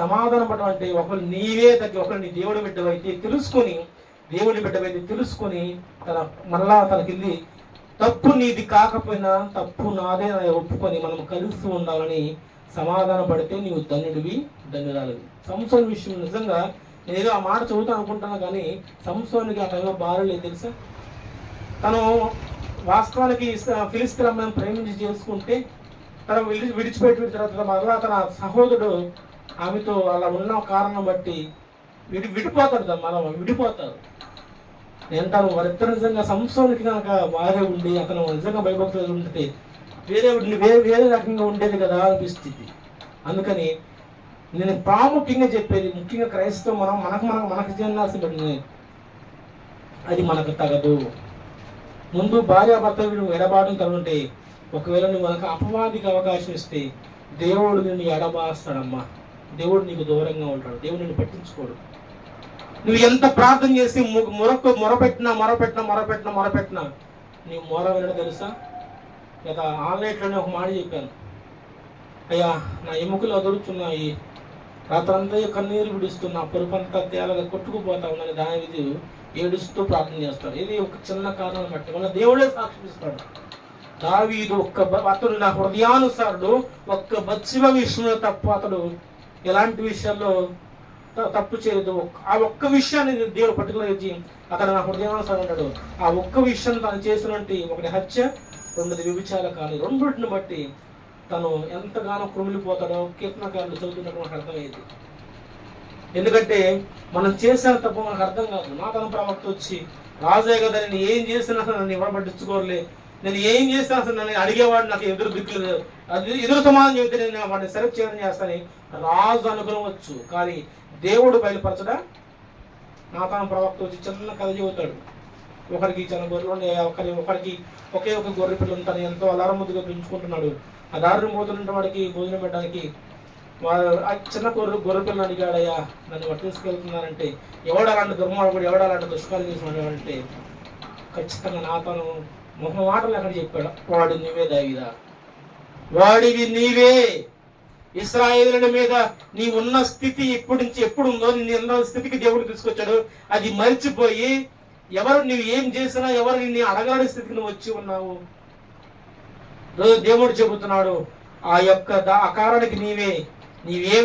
సమాధానం పడడం అంటే ఒకరు నీవే తగ్గి ఒకరు నీ దేవుడి బిడ్డవైతే తెలుసుకొని, దేవుడి బిడ్డవైతే తెలుసుకొని తన మరలా తనకెళ్ళి తప్పు నీది కాకపోయినా తప్పు నాదే ఒప్పుకొని మనం కలిసి ఉండాలని సమాధాన పడితే నీవు ధన్యుడివి, ధన్యురాలివి. సంసోను విషయం నిజంగా నేను ఆ మాట చదువుతాను అనుకుంటున్నా, కానీ సంసోనికి ఆ టైంలో భార్య లేదు తెలుసా. తను వాస్తవానికి ఫిలిస్తీన్ అమ్మాయిని ప్రేమించి చేసుకుంటే తను విడిచిపెట్టిన తర్వాత మరలా తన సహోదరుడు ఆమెతో అలా ఉన్న కారణం బట్టి విడిపోతాడు, మళ్ళా విడిపోతారు. ఏంటాను వారిద్దరు నిజంగా సంసోనికి కనుక భార్య ఉండి అతను నిజంగా భయభక్తులు ఉంటే వేరే రకంగా ఉండేది కదా అనిపిస్తుంది. అందుకని నేను ప్రాముఖ్యంగా చెప్పేది, ముఖ్యంగా క్రైస్తవం మనకు చేయాల్సి అది మనకు తగదు. ముందు భార్యాభర్త ఎడబాటు కలుగుంటే ఒకవేళ నువ్వు మనకు అపవాదికి అవకాశం ఇస్తే దేవుడు నిన్ను ఎడబాస్తాడమ్మా. దేవుడు నీకు దూరంగా ఉంటాడు, దేవుడు నిన్ను పట్టించుకోడు. నువ్వు ఎంత ప్రార్థన చేసి మొరపెట్టినా నీ మొర వినడం తెలుసా. గత ఆన్లైన్లోనే ఒక మాట చెప్పాను, అయ్యా నా ఎముకలు అదురుతున్నాయి, రాత్రంతా కన్నీరు విడుస్తున్నా, పరుపంతా తేలగా కొట్టుకుపోతా ఉందని దాని విధి ఏడుస్తూ ప్రార్థన చేస్తాడు. ఇది ఒక చిన్న కారణం బట్టి మన దేవుడే సాక్షిస్తాడు. దావీదు అతడు నా హృదయానుసారుడు, ఒక్క బత్షెబ విషయంలో తప్ప అతడు ఎలాంటి విషయాల్లో తప్పు చేయలేదు. ఆ ఒక్క విషయాన్ని దేవుడు పర్టికులర్ ఇచ్చి అతను నా హృదయానుసారం ఉంటాడు. ఆ ఒక్క విషయం తను చేసినట్టు ఒకటి హత్య, 2 వ్యభిచార కానీ, రెండింటిని బట్టి తను ఎంతగానో కృమిలిపోతాడో కీర్తనకారులు చదువుతున్నట్టు మనకు అర్థమయ్యేది. ఎందుకంటే మనం చేసిన తప్పు మనకు అర్థం కాదు. నా తన ప్రవక్త వచ్చి రాజే కదా నేను ఏం చేసినా నన్ను ఎవరు పట్టించుకోరలే, నేను ఏం చేసినా అసలు నన్ను అడిగేవాడు నాకు ఎదురు దిక్కులేదు, అది ఎదురు సమాధానం చెబితే నేను వాడిని సెలెక్ట్ చేయడం చేస్తానని రాజు అనుకోవచ్చు. కానీ దేవుడు బయలుపరచడా. నా తన ప్రవక్త వచ్చి చిన్న కథ చెబుతాడు. ఒకరికి చిన్న గొర్రెలు ఉన్నాయి, ఒకరికి ఒకే ఒక గొర్రె పిల్లలు తను ఎంతో అలారముద్దుగా పెంచుకుంటున్నాడు. ఆ దారిని పోతున్న వాడికి భోజనం పెట్టడానికి ఆ చిన్న గొర్రె పిల్లని అడిగాడయ్యా నన్ను వాడు తీసుకెళ్తున్నానంటే, ఎవడు అలాంటి దుర్మార్గుడు, ఎవడు అలాంటి దుష్కార్యం చేసినాడంటే ఖచ్చితంగా నా తను ముఖ మాటలు అక్కడ చెప్పాడు, వాడు నీవే దావీదా, వాడివి నీవే. ఇశ్రాయేలుల మీద నీ ఉన్న స్థితి ఇప్పటి నుంచి ఎప్పుడు ఉందో నిన్ను ఉన్న స్థితికి దేవుడు తీసుకొచ్చాడు. అది మరిచిపోయి ఎవరు నువ్వు ఏం చేసినా ఎవరు నిన్ను అడగాలని స్థితికి నువ్వు వచ్చి ఉన్నావు. దేవుడు చెబుతున్నాడు ఆ యొక్క అకారానికి నీవే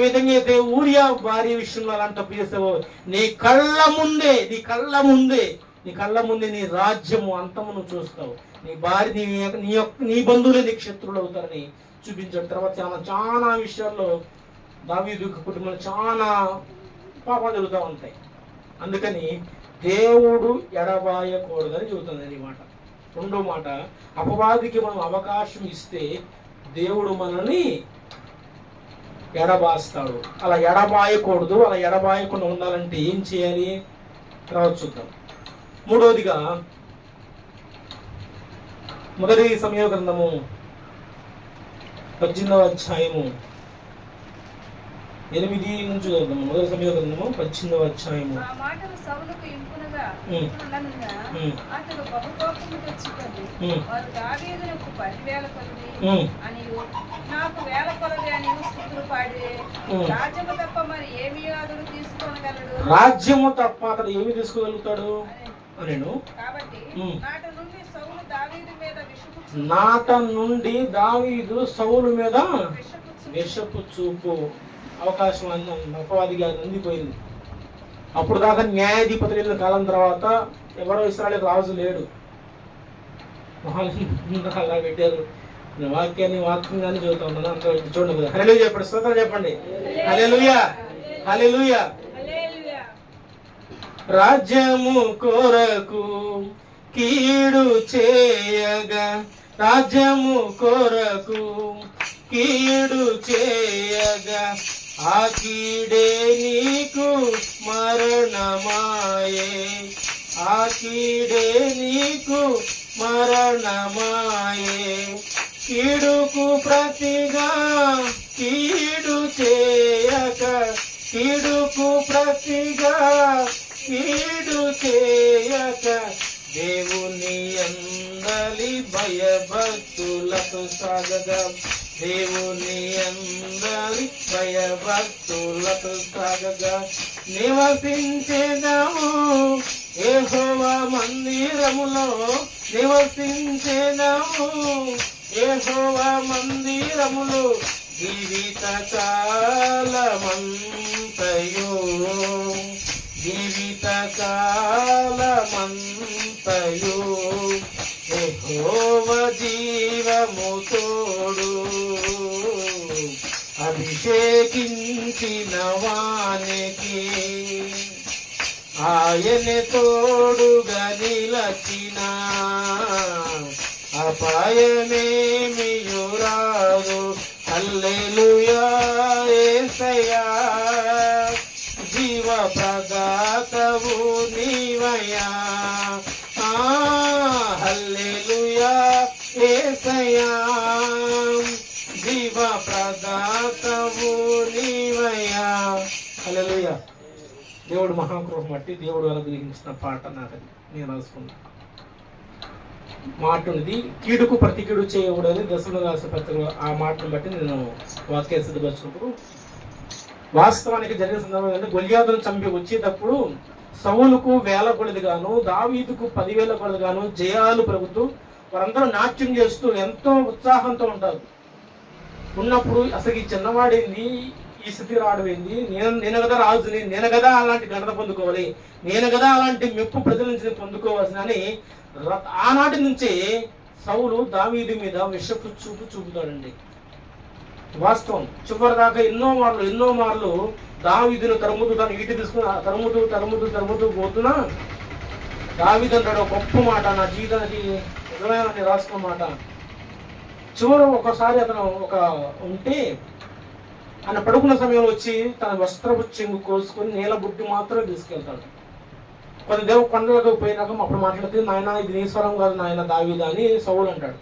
విధంగా అయితే ఊరియా భార్య విషయంలో అలాంటి తప్పు చేసావో నీ కళ్ళ ముందే నీ రాజ్యము అంతము నువ్వు చూస్తావు. నీ భార్య నీ బంధువులే నీకు శత్రువులు అవుతారని చూపించాడు. తర్వాత చాలా విషయాల్లో దావీదు కుటుంబంలో చాలా పాపాలు జరుగుతూ ఉంటాయి. అందుకని దేవుడు ఎడబాయకూడదని చెబుతుంది ఈ మాట. రెండో మాట, అపవాదికి మనం అవకాశం ఇస్తే దేవుడు మనల్ని ఎడబాస్తాడు. అలా ఎడబాయకూడదు. అలా ఎడబాయకుండా ఉండాలంటే ఏం చేయాలి తర్వాత చూద్దాం. మూడవదిగా మొదటి సమయ గ్రంథము 18వ అధ్యాయము 8 నుంచి చదువుతాము. మొదటి సమయ గ్రంథము 18వ అధ్యాయము. ఆ మాటలు సౌలుకు ఇంపునగా ఉండనుగా అతడు బహుకోపము తెచ్చుకొని వారు దావీదునకు 10,000 కొలది అనియు నాకు 1,000 కొలది అనియు స్తుతులు పాడి రాజ్యము తప్ప మరి ఏమి అతడు తీసుకోగలడు, రాజ్యము తప్ప అతడు ఏమి తీసుకోగలుగుతాడు అనేను. కాబట్టి నాట నుండి సౌలు దావీదు మీద సౌలు మీద విషపు చూపు అవకాశం అపవాదిగా అందిపోయింది. అప్పుడు దాకా న్యాయాధిపతులు వెళ్ళిన కాలం తర్వాత ఎవరో ఇశ్రాయేలు రాజు లేడు. అలా పెట్టారు. వాక్యంగానే చదువుతా ఉన్నాను. అంత చూడండి కదా. హల్లెలూయా చెప్పండి, స్తోత్రం చెప్పండి. హల్లెలూయా, హల్లెలూయా. రాజ్యము కొరకు కీడు చేయగా, రాజ్యము కొరకు కీడు చేయగా, ఆ కీడే నీకు మరణమాయే, ఆ కీడే నీకు మరణమాయే. కీడుకు ప్రతిగా కీడు చేయక, కీడుకు ప్రతిగా కీడు చేయక, దేవుని అందలి భయభక్తులతో సాగగా, దేవుని అందలి భయభక్తులతో సాగగా, నివసించేదాము యెహోవా మందిరములో, నివసించేదాము యెహోవా మందిరములో జీవిత కాలమంతయు, జీవిత కాలమంతయు యెహోవా జీవము తోడు, అభిషేకించిన వానికి ఆయనే తోడుగా నిలచిన, అపాయమేమియు రాదు. హల్లెలూయా యేసయ్యా, జీవ ప్రదాతవు నీవయ్యా. హల్లెలూయా యేసయ్యా, జీవ ప్రదాతవు నీవయ్యా. హల్లెలూయా. దేవుడు మహాకృప బట్టి దేవుడు అనుగ్రహించిన పాట నాకది, నేను రాసుకున్నా. మాట ఉన్నది, కీడుకు ప్రతి కీడు చేయకూడదు. దశలో రాసిన పత్రికలో ఆ మాటను బట్టి నేను వాక్యాన్ని సిద్ధపరిచినప్పుడు వాస్తవానికి జరిగిన సందర్భం అంటే గొల్యాతును చంపి వచ్చేటప్పుడు సౌలుకు 1,000 కొలది గాను, దావీదుకు 10,000 కొలది గాను జయాలు ప్రభుతూ వారందరూ నాట్యం చేస్తూ ఎంతో ఉత్సాహంతో ఉంటారు. ఉన్నప్పుడు అసలు ఈ చిన్నవాడేంది, ఈ స్థితి రావడమైంది, నేను కదా రాజుని, నేను కదా అలాంటి ఘనత పొందుకోవాలి, నేను కదా అలాంటి మెప్పు ప్రజల నుంచి పొందుకోవాల్సిన అని ఆనాటి నుంచే సౌలు దావీదు మీద విషపు చూపు చూపుతాడండి. వాస్తవం చివరి దాకా ఎన్నో మార్లు దావీదును తరుముతూ తను ఈటి తీసుకుని తరుముతూ పోతున్నా దావీదు అంటాడు గొప్ప మాట, నా జీవితానికి నిజమైన రాసుకున్న మాట. చివరి ఒకసారి అతను ఉంటే ఆయన పడుకున్న సమయంలో వచ్చి తన వస్త్రపు చెంగు కోసుకొని నేల బుడ్డి మాత్రమే తీసుకెళ్తాడు. కొంత దేవు కొండలకు పోయినాక అప్పుడు మాట్లాడితే, నాయన ఇది నీ స్వరం కాదు నాయన దావీదా అని సౌలు అంటాడు.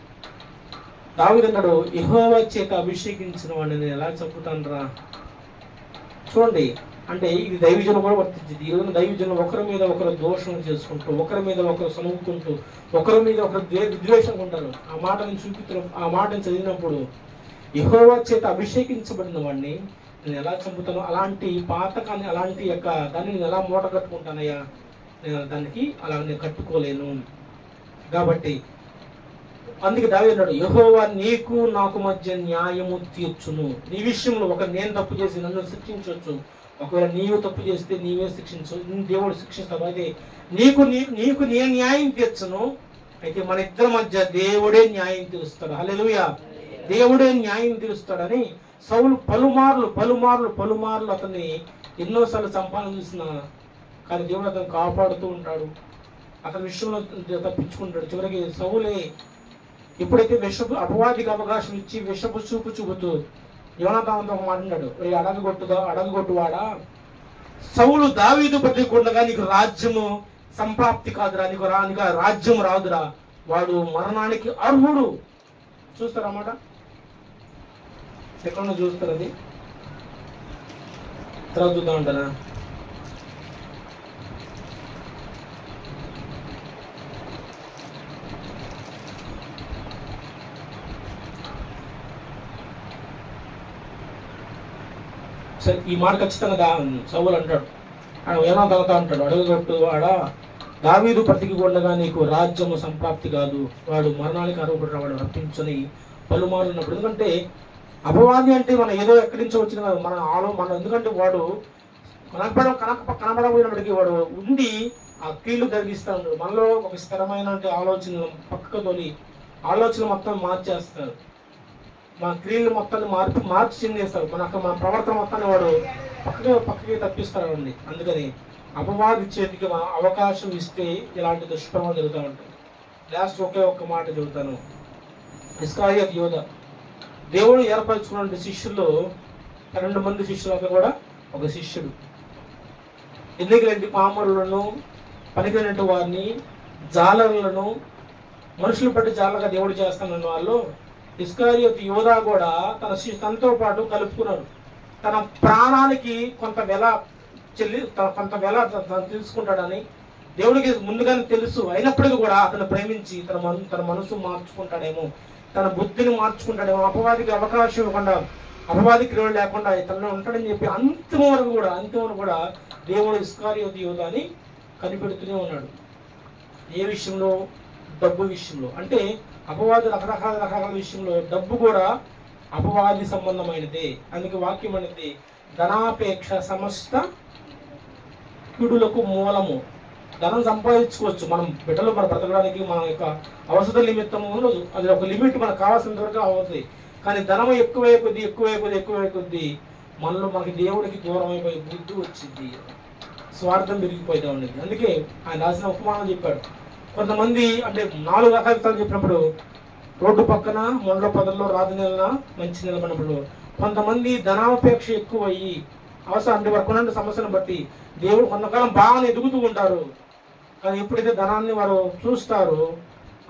దావీదు అంటాడు, యెహోవా చేత అభిషేకించిన వాడిని నేను ఎలా చెప్పుతాను రా. చూడండి, అంటే ఇది దైవజనం కూడా వర్తించింది. ఈ రోజున దైవజనం ఒకరి మీద ఒకరు దోషం చేసుకుంటూ, ఒకరి మీద ఒకరు సనుగుకుంటూ, ఒకరి మీద ఒకరు విద్వేషం ఉంటారు. ఆ మాటను ఆ మాటను చదివినప్పుడు యెహోవా చేత అభిషేకించబడిన వాడిని నేను ఎలా చంపుతాను, అలాంటి పాతకాన్ని అలాంటి దాన్ని నేను ఎలా మూట కట్టుకుంటానయ్యా, నేను దానికి అలా నేను కట్టుకోలేను. కాబట్టి అందుకే దావీదు అన్నాడు, యెహోవా నీకు నాకు మధ్య న్యాయము తీర్చును. నీ విషయంలో నేను తప్పు చేసి నన్ను శిక్షించవచ్చు, ఒకవేళ నీవు తప్పు చేస్తే నీవే శిక్షించు, దేవుడు శిక్షిస్తావు. అయితే నీకు నేను న్యాయం తీర్చును. అయితే మన ఇద్దరి మధ్య దేవుడే న్యాయం తీరుస్తాడు. హల్లెలూయా, దేవుడే న్యాయం తీరుస్తాడని సౌలు పలుమార్లు అతన్ని ఎన్నోసార్లు చంపాలని చూసిన, కానీ దేవుడు అతను కాపాడుతూ ఉంటాడు. అతని విషయంలో తప్పించుకుంటాడు. చివరికి సౌలే ఎప్పుడైతే అపవాదికి అవకాశం ఇచ్చి విషపు చూపుతూ యోనాతానుతో ఒక మాట అన్నాడు, అడగగొట్టువాడా, సౌలు దావీదు పట్టుకుండగా నీకు రాజ్యము సంప్రాప్తి కాదురా, నీకు రాజ్యం రాదురా, వాడు మరణానికి అర్హుడు. చూస్తారన్నమాట, ఎక్కడన్నా చూస్తారు, అది తర్వాత చూద్దాం అంటారా. సరే, ఈ మాట ఖచ్చితంగా సౌలు అంటాడు, ఏమో తర్వాత అంటాడు, అడగగొట్టు వాడా, దావీదు బ్రతికికొండగా నీకు రాజ్యము సంప్రాప్తి కాదు, వాడు మరణానికి అర్హుడు, వాడు రప్పించని పలుమార్లు ఉన్నప్పుడు. ఎందుకంటే అపవాది అంటే మనం ఏదో ఎక్కడి నుంచో వచ్చిన మన ఎందుకంటే వాడు కనపడబోయినప్పటికీ వాడు ఉండి ఆ కీళ్లు కలిగిస్తూ ఉంటాడు. మనలో ఒక స్థిరమైన ఆలోచనలు పక్కకు తోలి ఆలోచన మొత్తం మార్చేస్తాడు, మన క్రియలు మొత్తాన్ని మార్చి చెందేస్తాడు, మన ప్రవర్తన మొత్తాన్ని వాడు పక్కకి తప్పిస్తాడండి. అందుకని అపవాది చేతికి అవకాశం ఇస్తే ఇలాంటి దుష్ప్రమాదం జరుగుతూ ఉంటాయి. లాస్ట్ ఒక్క మాట చెబుతాను. ఇస్కారియోతు యోధ దేవుడు ఏర్పరచుకున్న శిష్యుల్లో 12 మంది శిష్యులతో కూడా ఒక శిష్యుడు. ఎందుకంటే పామరులను, పనికినట్టు వారిని, జాలరులను, మనుషులు బట్టి జాలగా దేవుడు చేస్తానన్న వాళ్ళు ఇస్కారియోతు యోధ కూడా తనతో పాటు కలుపుకున్నాడు. తన ప్రాణానికి కొంత వెల తెలుసుకుంటాడని దేవుడికి ముందుగానే తెలుసు. అయినప్పటికీ కూడా అతను ప్రేమించి తన మనసు మార్చుకుంటాడేమో, తన బుద్ధిని మార్చుకుంటాడేమో, అపవాదికి అవకాశం ఇవ్వకుండా, అపవాది క్రియలు లేకుండా ఇతను ఉంటాడని చెప్పి అంతిమ వరకు కూడా దేవుడు ఇస్కారియోతు యోధాని కనిపెడుతూనే ఉన్నాడు. ఏ విషయంలో? డబ్బు విషయంలో. అంటే అపవాది రకరకాల విషయంలో డబ్బు కూడా అపవాది సంబంధమైనదే. అందుకే వాక్యం అనేది ధనాపేక్ష సమస్త కీడులకు మూలము. ధనం సంపాదించుకోవచ్చు, మనం బిడ్డలు మన బ్రతకడానికి, మన యొక్క అవసర నిమిత్తము ఉండదు, అది ఒక లిమిట్, మనకు కావాల్సినంత వరకు అవుతుంది. కానీ ధనం ఎక్కువై కొద్ది మనలో మనకి దేవుడికి దూరం అయిపోయి బుద్ధి వచ్చింది, స్వార్థం పెరిగిపోతూ ఉండేది. అందుకే ఆయన రాసిన ఉపమానం చెప్పాడు. కొంతమంది అంటే 4 రకాల విధాలు చెప్పినప్పుడు, రోడ్డు పక్కన మొండ్ల పొదల్లో రాతి నెలన మంచి నిలబడినప్పుడు, కొంతమంది ధనాపేక్ష ఎక్కువ అయ్యి అవసరం అంటే వారికి సమస్యను బట్టి దేవుడు కొంతకాలం బాగా ఎదుగుతూ ఉంటారు. కానీ ఎప్పుడైతే ధనాన్ని వారు చూస్తారో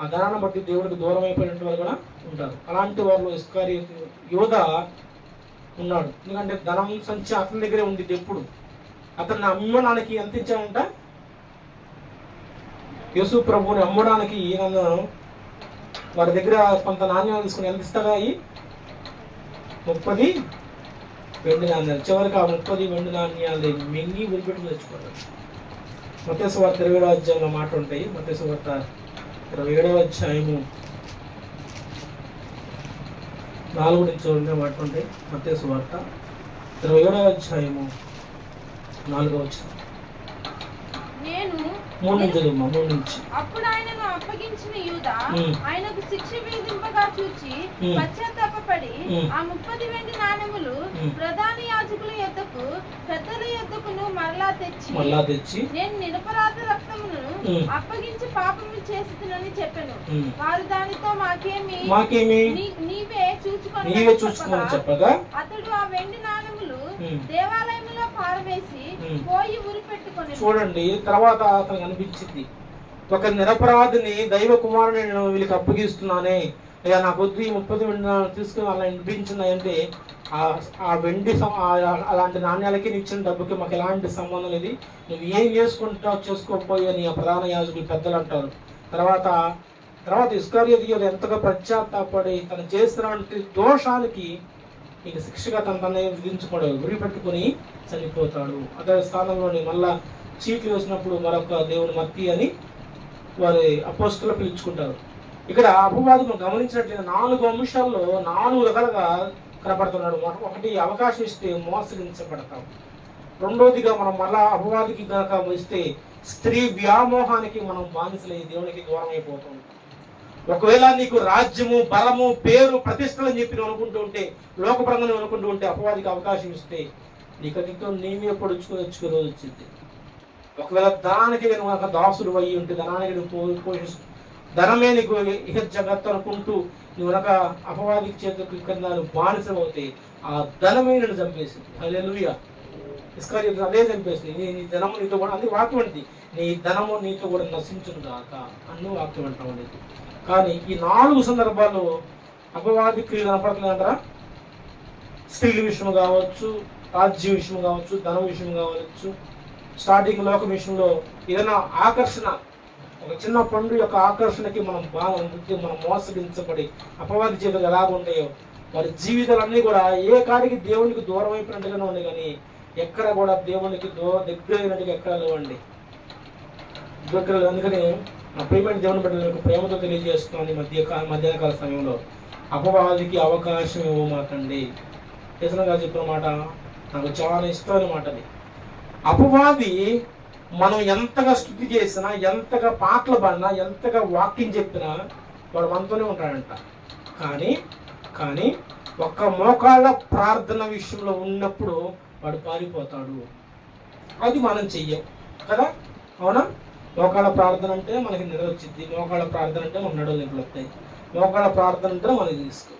ఆ ధనాన్ని బట్టి దేవుడికి దూరం అయిపోయినట్టు వాళ్ళు కూడా ఉంటారు. అలాంటి వాళ్ళు ఇస్కారియోతు యోధ ఉన్నాడు. ఎందుకంటే ధనం సంచి అతని దగ్గరే ఉంది ఎప్పుడు. అతన్ని అమ్మడానికి ఎంత ఇచ్చాడంట? యేసు ప్రభువుని అమ్మడానికి నన్ను వారి దగ్గర కొంత నాణ్యాలు తీసుకుని ఎంత ఇస్తాడా? 30 వెండి నాణ్యాలు. చివరికి ఆ 30 వెండి నాణ్యాలు మింగి వదిలిపెట్టుకుని తెచ్చుకోవాలి. మత్తయి సువార్త 27వ అధ్యాయంలో మాట ఉంటాయి. మత్తయి సువార్త 27వ అధ్యాయము 4 నుంచి ఉండే మాట ఉంటాయి. మత్తయి సువార్త 27వ అధ్యాయము 4వ వచనం. నేను 3 నుంచి అప్పుడు ఆయనను అప్పగించిన యూదా ఆయనకు శిక్ష విధింపగా చూచి పశ్చాత్తాపపడి ఆ 30 వెండి నాణెములు ప్రధాన యాజకుల యొద్దకు పెద్దల యొద్దకును మరలా తెచ్చి నేను నిరపరాధ రక్తమును అప్పగించి పాపము చేస్తునని చెప్పెను. వారు దానితో మాకేమి నీవే చూచుకొని చెప్పగా అతడు ఆ వెండి నాణెములు దేవాలయములో పారవేసి పోయి ఉరి పెట్టుకొని. చూడండి, తర్వాత అతనికి అనిపించింది, ఒక నిరపరాధిని దైవ కుమారుని నేను వీళ్ళకి అప్పగిస్తున్నానే, అయ్యా నాకు వద్దు, ఈ 30 వెండి తీసుకుని అలా అనిపించింది. ఆ వెండి అలాంటి నాణ్యాలకి నీకు ఇచ్చిన డబ్బుకి మాకు ఎలాంటి సంబంధం లేదు, నువ్వు ఏం చేసుకుంటావు చేసుకోకపోయా నీ ప్రధాన యాజకులు పెద్దలు అంటారు. తర్వాత ఇస్కారియోతు ఎంతగా పశ్చాత్తాపడి తను చేసినటువంటి దోషానికి నీకు శిక్షగా తననే విధించుకోవడం, గురిపెట్టుకుని చనిపోతాడు. అదే స్థానంలోని మళ్ళా చీట్లు వేసినప్పుడు మరొక దేవుని మత్తి అని వారి అపోస్తులు పిలుచుకుంటారు. ఇక్కడ అపవాది మనం గమనించినట్లయితే 4 అంశాల్లో 4 రకాలుగా కనపడుతున్నాడు. ఒకటి, అవకాశం ఇస్తే మోసగించబడతాం. రెండోదిగా మనం మళ్ళా అపవాదికి కనుక ఇస్తే స్త్రీ వ్యామోహానికి మనం బానిసలై దేవునికి దూరం అయిపోతాం. ఒకవేళ నీకు రాజ్యము, బలము, పేరు, ప్రతిష్టలు అని చెప్పి నువ్వు అనుకుంటూ ఉంటే, లోకపరంగా అనుకుంటూ ఉంటే, అపవాదికి అవకాశం ఇస్తే నీకు అదితో నీవే పొడుచుకుని రోజు వచ్చింది. ఒకవేళ ధనానికి నువ్వు దాసుడు అయ్యి ఉంటే, ధనానికి నువ్వు పోషిస్తూ ధనమే నీకు ఇహ జగత్తు అనుకుంటూ నువ్వు అపవాదికి చేతులకు కింద బానిసలు అవుతాయి. ఆ ధనమే నేను చంపేసింది. హల్లెలూయా. ఇస్కరియోతు అదే చంపేసింది. నీ ధనము నీతో కూడా, అది వాక్యం అండి, నీ ధనము నీతో కూడా నశించును గాక అన్ని వాక్యం అంటాం అనేది. కానీ ఈ 4 సందర్భాల్లో అపవాది క్రియలు కనపడుతున్నాయంటారా? స్త్రీల విషయం కావచ్చు, రాజ్యం విషయం కావచ్చు, ధనం విషయం కావచ్చు, స్టార్టింగ్ లోకం విషయంలో ఏదైనా ఆకర్షణ, ఒక చిన్న పండు యొక్క ఆకర్షణకి మనం మనం మోసగించబడి అపవాది జీవితాలు ఎలా ఉంటాయో వారి జీవితాలన్నీ కూడా ఏ కాడికి దేవునికి దూరం అయిపోయినట్టుగానే ఉన్నాయి, కానీ ఎక్కడ కూడా దేవునికి దగ్గర అయినట్టుగా ఎక్కడ లేవండి, దగ్గర. అందుకని నా ప్రియమైన దేవుని బిడ్డలకు ప్రేమతో తెలియజేస్తున్నాను, మధ్యాహ్న కాల సమయంలో అపవాదికి అవకాశం ఇవ్వమాకండి. కేసనగా చెప్పిన మాట నాకు చాలా ఇష్టమైన మాట. అది అపవాది మనం ఎంతగా స్తుతి చేసినా, ఎంతగా పాటలు పాడినా, ఎంతగా వాక్యం చెప్పినా వాడు మనతోనే ఉంటాడంట. కానీ ఒక్క మోకాళ్ళ ప్రార్థన విషయంలో ఉన్నప్పుడు వాడు పారిపోతాడు. అది మనం చెయ్యం కదా, అవునా? మోకాళ్ళ ప్రార్థన అంటే మనకి నిద్ర వచ్చింది, మోకాళ్ళ ప్రార్థన అంటే మన నడువులు నిపులు వస్తాయి, మోకాళ్ళ ప్రార్థన అంటే మనకి తీసుకో.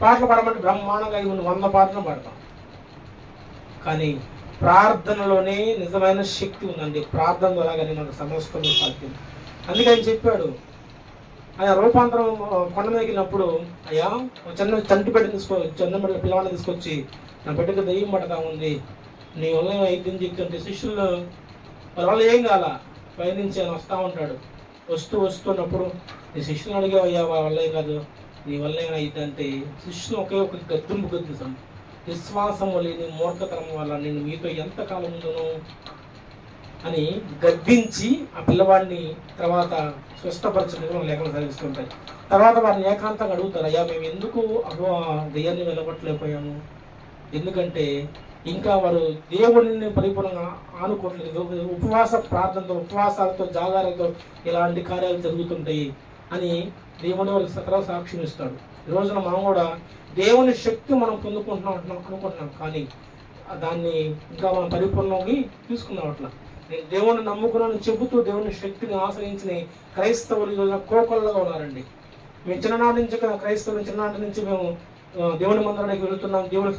పాటలు పాడమంటే బ్రహ్మాండంగా 100 పాటలు పాడతాం, కానీ ప్రార్థనలోనే నిజమైన శక్తి ఉందండి. ప్రార్థన ద్వారా కానీ మనకు సమస్తం సాధ్యం. అందుకే ఆయన చెప్పాడు, ఆయన రూపాంతరం కొండ మీదకి వెళ్ళినప్పుడు, అయ్యా చిన్న చంటి బిడ్డని చిన్న బిడ్డ పిల్లవాడిని తీసుకొచ్చి నా బిడ్డకు దెయ్యం పడతా ఉంది, నీ వల్ల అయిద్దని చెప్తుంటే శిష్యులు వాళ్ళ వల్ల ఏం కాల, పైనుంచి ఆయన వస్తూ ఉంటాడు. వస్తున్నప్పుడు నీ శిష్యుని అడిగావు, అయ్యా వాళ్ళ వల్ల ఏం కాదు, నీ వల్ల ఏమైనా అయిద్దంటే శిష్యుని ఒకే ఒక గద్దింపు విశ్వాసం లేని మూర్ఖతనం వల్ల నేను మీతో ఎంతకాలం ఉందను అని గద్దించి ఆ పిల్లవాడిని తర్వాత స్పష్టపరచడం లేఖలు సాగిస్తుంటాయి. తర్వాత వారిని ఏకాంతంగా అడుగుతారు, అయ్యా మేము ఎందుకు దెయ్యాన్ని వెళ్ళగొట్టలేకపోయాము, ఎందుకంటే ఇంకా వారు దేవుడిని పరిపూర్ణంగా ఆనుకోవట్లేదు, ఉపవాసాలతో జాగారాలతో ఇలాంటి కార్యాలు జరుగుతుంటాయి అని దేవుని వాళ్ళకి సకల సాక్ష్యం ఇస్తాడు. ఈ రోజున మనం కూడా దేవుని శక్తి మనం అనుకుంటున్నాం, కానీ దాన్ని ఇంకా మనం పరిపూర్ణంగా తీసుకున్నాం. అట్లా నేను దేవుని నమ్ముకున్నాను చెబుతూ దేవుని శక్తిని ఆశ్రయించిన క్రైస్తవులు ఈ రోజున కోకొల్లగా ఉన్నారండి. మేము చిన్ననాటి నుంచి క్రైస్తవులు చిన్ననాటి నుంచి మేము దేవుని మందిరానికి వెళుతున్నాము, దేవుని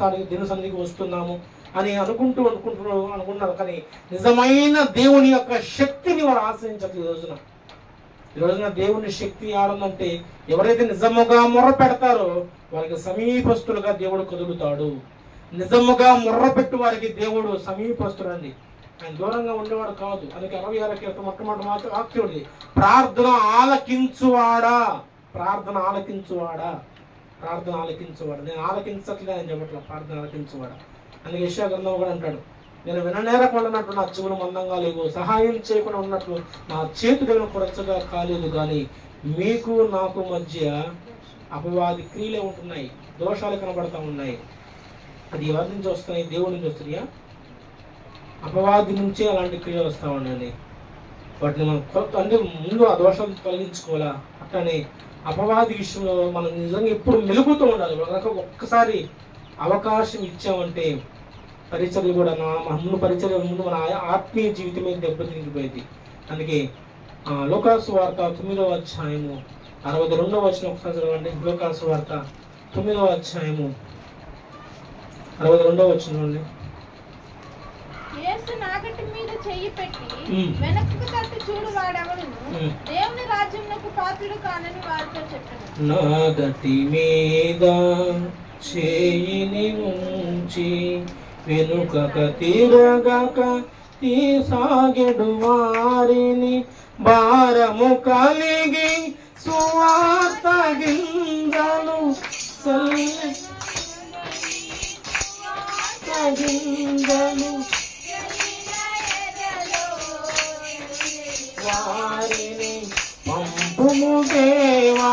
సన్నిధికి వస్తున్నాము అని అనుకుంటున్నారు, కానీ నిజమైన దేవుని యొక్క శక్తిని వారు ఆశ్రయించట్లేదు. ఈ రోజున దేవుని శక్తి ఆడందంటే ఎవరైతే నిజముగా మొర్ర పెడతారో వారికి సమీపస్తులుగా దేవుడు కదులుతాడు. నిజముగా మొర్ర పెట్టు వారికి దేవుడు సమీపస్తుడండి, ఆయన దూరంగా ఉండేవాడు కాదు. అందుకే 66 కీర్తన మొట్టమొదటి మాత్రం వాక్యుడిది, ప్రార్థన ఆలకించువాడా, ప్రార్థన ఆలకించువాడా, ప్రార్థన ఆలకించువాడా. నేను ఆలకించట్లే అని చెప్పట్లా, ప్రార్థన ఆలకించువాడా. అందుకే యెషయా గ్రంథంలో కూడా అంటాడు, నేను విననేరకుండా ఉన్నట్టు నా చెవులు మందంగా లేవు, సహాయం చేయకుండా ఉన్నట్లు నా చేతులను కొరచగా కాలేదు, కానీ మీకు నాకు మధ్య అపవాది క్రియలే ఉంటున్నాయి, దోషాలు కనబడతా ఉన్నాయి. అది ఎవరి నుంచి వస్తున్నాయి? దేవుడి నుంచి వస్తున్నాయా? అపవాది నుంచే అలాంటి క్రియలు వస్తూ ఉన్నాయండి. వాటిని మనం అంటే ముందు ఆ దోషాలు తొలగించుకోవాలా. అట్లనే అపవాది విషయంలో మనం నిజంగా ఎప్పుడు మెలుగుతూ ఉండాలి. ఒక్కసారి అవకాశం ఇచ్చామంటే పరిచర్య కూడా ముందు మన ఆత్మీయ జీవితమే దెబ్బతిరిగిపోయింది. అందుకే లోకాసు వార్త 9వ అధ్యాయము 62వ వచనం ఒకసారి చదవండి. లోకాసు వార్త 9వ అధ్యాయము 62వ వచనం అండి. యేసు నాగటి మీద చెయ్యి పెట్టి వెనక్కు తట్టి చూడు వాడెవడును దేవుని రాజ్యమునకు పాత్రుడు కానని వారితో చెప్పాడు. నాగటి మీద చేయిని ఉంచి వెనుకక తిరగక తీసాగెడు వారిని భారము కలిగి సువార్త గింజలు వారిని పంపుము దేవా,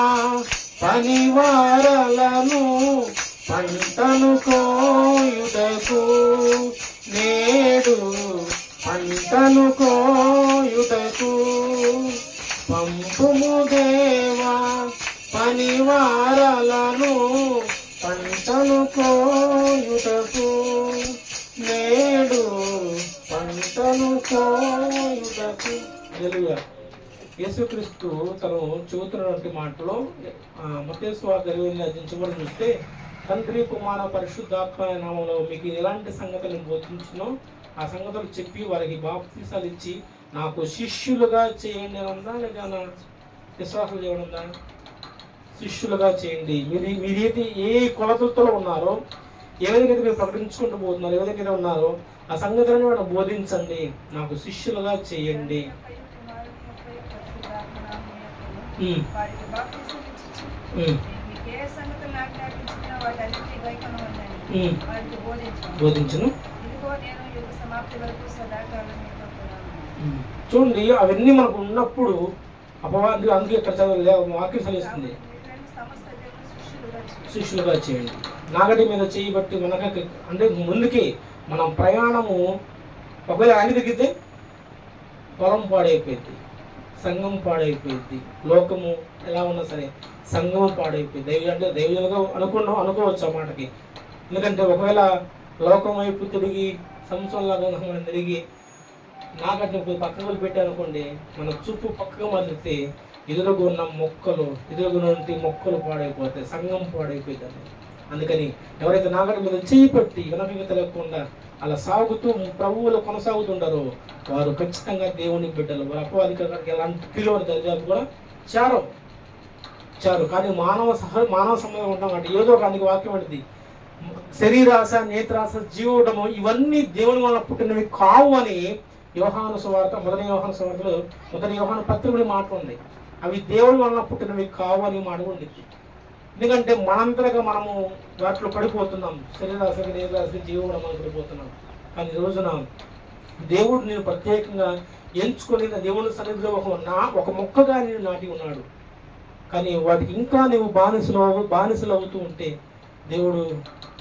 పనివారలను పంటను కోయుటకు, నేడు పంటను కోయుటకు పంపుము దేవా, పనివారలను పంటను కోయుటకు, నేడు పంటను కోయుటకు. హల్లెలూయా. యేసుక్రీస్తు తను చెబుతున్నటువంటి మాటలో మత్తయి సువార్త 20వ అధ్యాయం చివరి చూస్తే తండ్రి కుమార పరిశుద్ధాత్మ నామంలో మీకు ఎలాంటి సంగతులను బోధించినో ఆ సంగతులు చెప్పి వారికి బాప్తిసాలు ఇచ్చి నాకు శిష్యులుగా చేయండి అని ఉందా, లేదా విశ్వాసం చేయడం ఉందా? శిష్యులుగా చేయండి. మీరైతే ఏ కొలతలతో ఉన్నారో, ఏ విధంగా మీరు ప్రకటించుకుంటూ పోతున్నారు, ఏ విధంగా ఉన్నారో ఆ సంగతులను మనం బోధించండి, నాకు శిష్యులుగా చేయండి. బోధించను. చూడండి, అవన్నీ మనకు ఉన్నప్పుడు అపవాది అందుకే ఇక్కడ చదవలే వాక్యం చదివిస్తుంది, శిష్యులుగా చేయండి. నాగటి మీద చేయబట్టి మనక అంటే ముందుకి మనం ప్రయాణము ఒకవేళ ఆయన తగ్గితే పొలం పాడైపోయింది, సంఘం పాడైపోయింది, లోకము ఎలా ఉన్నా సరే సంఘం పాడైపోయింది. అంటే దైవజనులుగా అనుకోవచ్చు ఆ మాటకి. ఎందుకంటే ఒకవేళ లోకం వైపు తిరిగి సంవత్సరంలాగా మనం తిరిగి నాగటి పక్కకు పెట్టానుకోండి, మన చూపు పక్కగా మళ్ళితే ఎదురుగున్న మొక్కలు పాడైపోతాయి, సంఘం పాడైపోతుంది. అందుకని ఎవరైతే నాగటి మీద చేపట్టి వెనక తెలియకుండా అలా సాగుతూ ప్రభువులు కొనసాగుతుంటారో వారు ఖచ్చితంగా దేవుని బిడ్డలు. వారు అపవాదికి ఎలాంటి పిలువరు దరిదాపు కూడా చారు. కానీ మానవ సంబంధం ఉంటాం అంటే ఏదో ఒక అందుకు వాక్యం అంటుంది, శరీరాశ, నేత్రాశ, జీవడము ఇవన్నీ దేవుని వల్ల పుట్టినవి కావు అని యోహాను సువార్త మొదటి యోహాను పత్రికడి మాట ఉంది. అవి దేవుని వలన పుట్టినవి కావు అని మాట ఉండిద్ది. ఎందుకంటే మనంతరగా మనము వాటిలో పడిపోతున్నాం, శరీరాశ, నేత్రాశ, జీవడం అని పడిపోతున్నాం. కానీ ఈ రోజున దేవుడు నేను ప్రత్యేకంగా ఎంచుకొని దేవుని సన్నిధిలో ఒక మొక్కగా నేను నాటి ఉన్నాడు. కానీ వాటికి ఇంకా నువ్వు బానిసలు అవుతూ ఉంటే దేవుడు